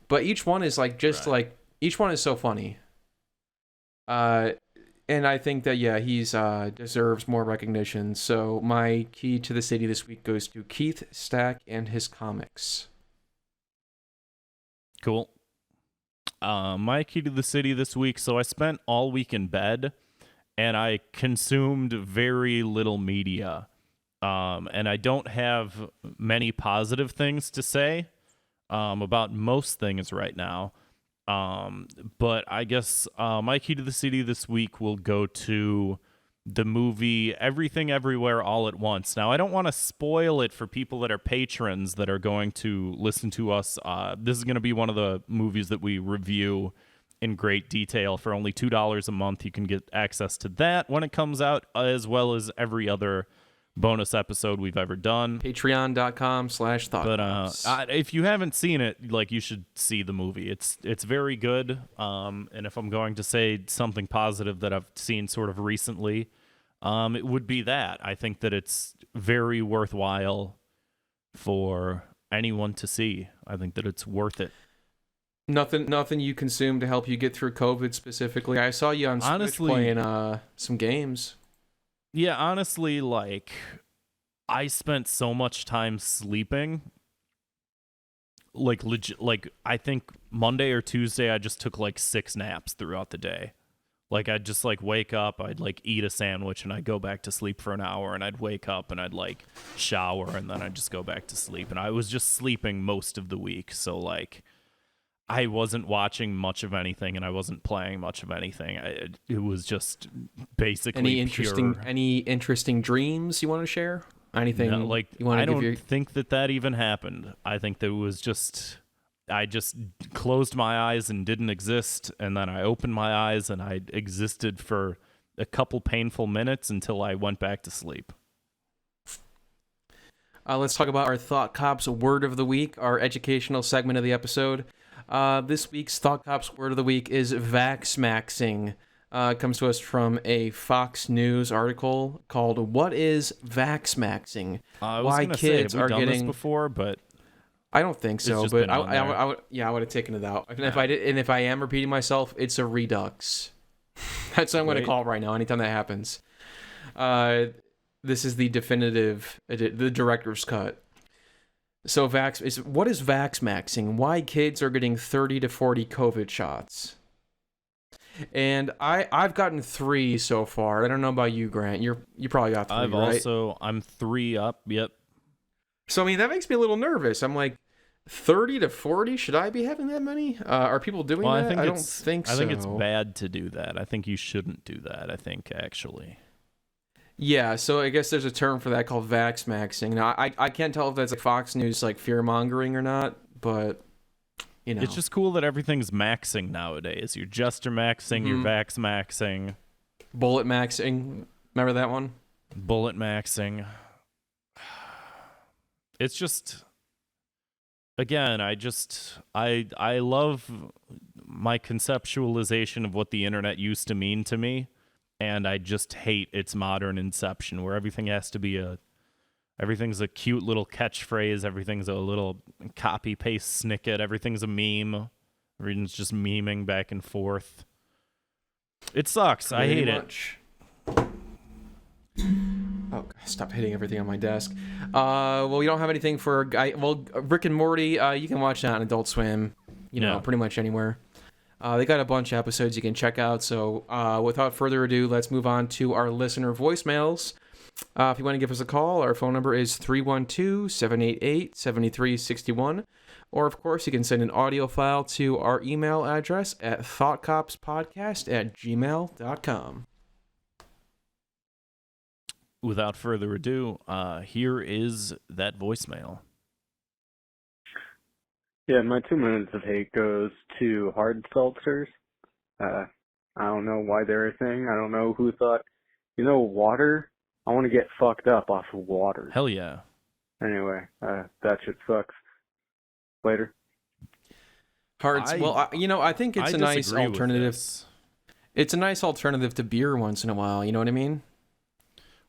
But each one is, like, just, like, each one is so funny. And I think that, yeah, he's deserves more recognition. So my key to the city this week goes to Keith Stack and his comics. Cool. My key to the city this week. So I spent all week in bed, and I consumed very little media. And I don't have many positive things to say about most things right now. But I guess my key to the city this week will go to the movie Everything Everywhere All at Once. Now, I don't want to spoil it for people that are patrons that are going to listen to us. This is going to be one of the movies that we review in great detail for only $2 a month. You can get access to that when it comes out, as well as every other bonus episode we've ever done. Patreon.com/thought. But if you haven't seen it, like, you should see the movie. It's very good. And if I'm going to say something positive that I've seen sort of recently, it would be that. I think that it's very worthwhile for anyone to see. I think that it's worth it. Nothing you consume to help you get through COVID specifically. I saw you on Switch playing some games. Yeah, honestly, like, I spent so much time sleeping. Like, legit, like, I think Monday or Tuesday, I just took, like, 6 naps throughout the day. Like, I'd just, like, wake up, I'd, like, eat a sandwich, and I'd go back to sleep for an hour, and I'd wake up, and I'd, like, shower, and then I'd just go back to sleep. And I was just sleeping most of the week, so, like, I wasn't watching much of anything, and I wasn't playing much of anything. It was just basically any interesting dreams you want to share? Anything? No, like, you want to I don't think that even happened. I think that it was just, I just closed my eyes and didn't exist, and then I opened my eyes and I existed for a couple painful minutes until I went back to sleep. Let's talk about our Thought Cops Word of the Week, our educational segment of the episode. This week's Thought Cops Word of the Week is vax-maxing. It comes to us from a Fox News article called "What is vax-maxing? Why kids are getting this before?" But I don't think so. But I would have taken it out. And if I am repeating myself, it's a redux. That's what I'm going to call it right now. Anytime that happens, this is the definitive, the director's cut. So what is vax maxing? Why kids are getting 30 to 40 COVID shots? And I've gotten 3 so far. I don't know about you, Grant. You probably got 3, right? I'm 3 up. Yep. So I mean that makes me a little nervous. I'm like 30 to 40. Should I be having that many? Are people doing that? I don't think so. I think it's bad to do that. I think you shouldn't do that. I think actually. Yeah, so I guess there's a term for that called vax maxing. Now, I can't tell if that's like Fox News like fear mongering or not, but you know, it's just cool that everything's maxing nowadays. Your jester maxing, your vax maxing, bullet maxing. Remember that one? Bullet maxing. It's just, again, I love my conceptualization of what the internet used to mean to me. And I just hate its modern inception where everything has to be everything's a cute little catchphrase, everything's a little copy paste snippet, everything's a meme. Everything's just memeing back and forth. It sucks. I hate it. Oh, stop hitting everything on my desk. Well, we don't have anything for Rick and Morty. You can watch that on Adult Swim. You know, pretty much anywhere. They got a bunch of episodes you can check out. So without further ado, let's move on to our listener voicemails. If you want to give us a call, our phone number is 312-788-7361. Or, of course, you can send an audio file to our email address at thoughtcopspodcast@gmail.com. Without further ado, here is that voicemail. Yeah, my 2 minutes of hate goes to hard seltzers. I don't know why they're a thing. I don't know who thought, water? I want to get fucked up off of water. Hell yeah. Anyway, that shit sucks. Later. I think it's a nice alternative. It's a nice alternative to beer once in a while, you know what I mean?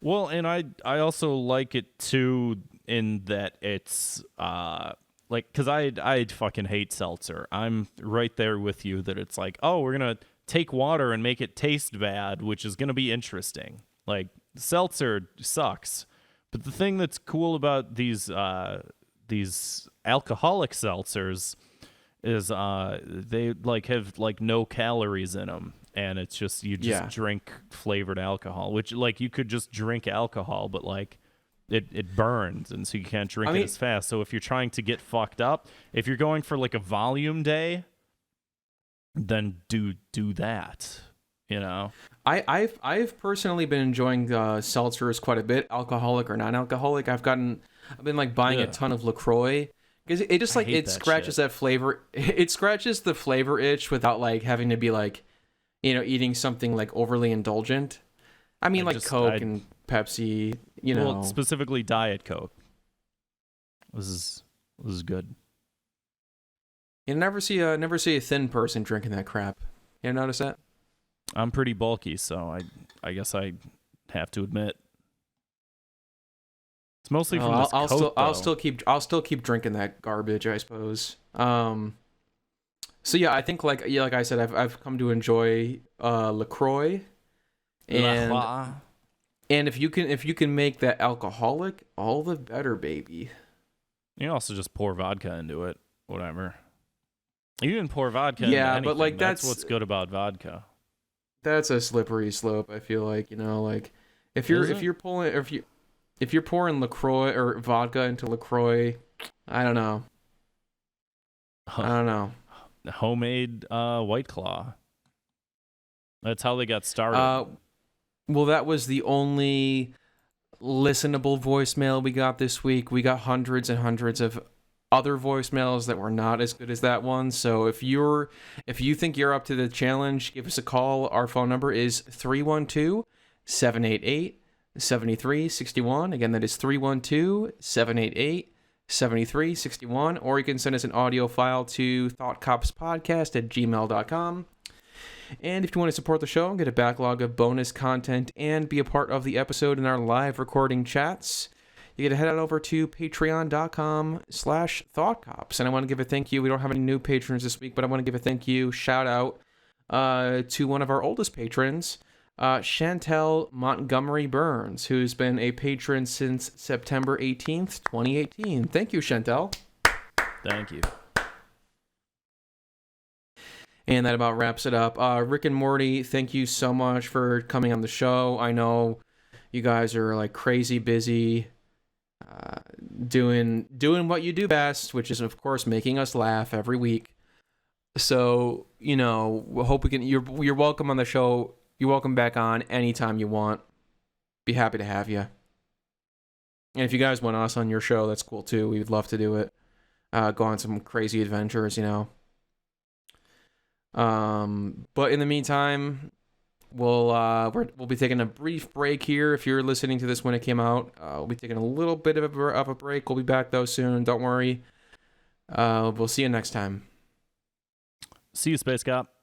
Well, and I also like it too in that it's because I fucking hate seltzer. I'm right there with you that it's like, oh, we're gonna take water and make it taste bad, which is gonna be interesting. Like seltzer sucks, but the thing that's cool about these alcoholic seltzers is they like have like no calories in them, and it's just you just drink flavored alcohol, which like you could just drink alcohol, but like it burns, and so you can't drink it as fast. So if you're trying to get fucked up, if you're going for like a volume day, then do that. You know, I've personally been enjoying seltzers quite a bit, alcoholic or non-alcoholic. I've been like buying a ton of LaCroix because it just like it scratches that flavor. It scratches the flavor itch without like having to be like, eating something like overly indulgent. I mean, Coke and Pepsi. Well, specifically Diet Coke. This is good. You never see a thin person drinking that crap. You ever notice that? I'm pretty bulky, so I guess I have to admit. It's mostly from this Coke, I'll still keep drinking that garbage, I suppose. So yeah, I think like I said, I've come to enjoy LaCroix, and if you can make that alcoholic, all the better, baby. You can also just pour vodka into it, whatever. You can pour vodka into anything. But like that's what's good about vodka. That's a slippery slope. I feel like like if you're pouring LaCroix or vodka into LaCroix, I don't know. Homemade White Claw. That's how they got started. Well, that was the only listenable voicemail we got this week. We got hundreds and hundreds of other voicemails that were not as good as that one. So if you think you're up to the challenge, give us a call. Our phone number is 312-788-7361. Again, that is 312-788-7361. Or you can send us an audio file to thoughtcopspodcast@gmail.com. And if you want to support the show, get a backlog of bonus content, and be a part of the episode in our live recording chats, you get to head on over to patreon.com/thoughtcops. And I want to give a thank you. We don't have any new patrons this week, but I want to give a thank you, shout out to one of our oldest patrons, Chantel Montgomery Burns, who's been a patron since September 18th, 2018. Thank you, Chantel. Thank you. And that about wraps it up. Rick and Morty, thank you so much for coming on the show. I know you guys are like crazy busy doing what you do best, which is, of course, making us laugh every week. So, we hope we can. You're welcome on the show. You're welcome back on anytime you want. Be happy to have you. And if you guys want us on your show, that's cool too. We would love to do it. Go on some crazy adventures, But in the meantime, we'll be taking a brief break here. If you're listening to this when it came out, we'll be taking a little bit of a break. We'll be back though soon. Don't worry. We'll see you next time. See you, Space Cop.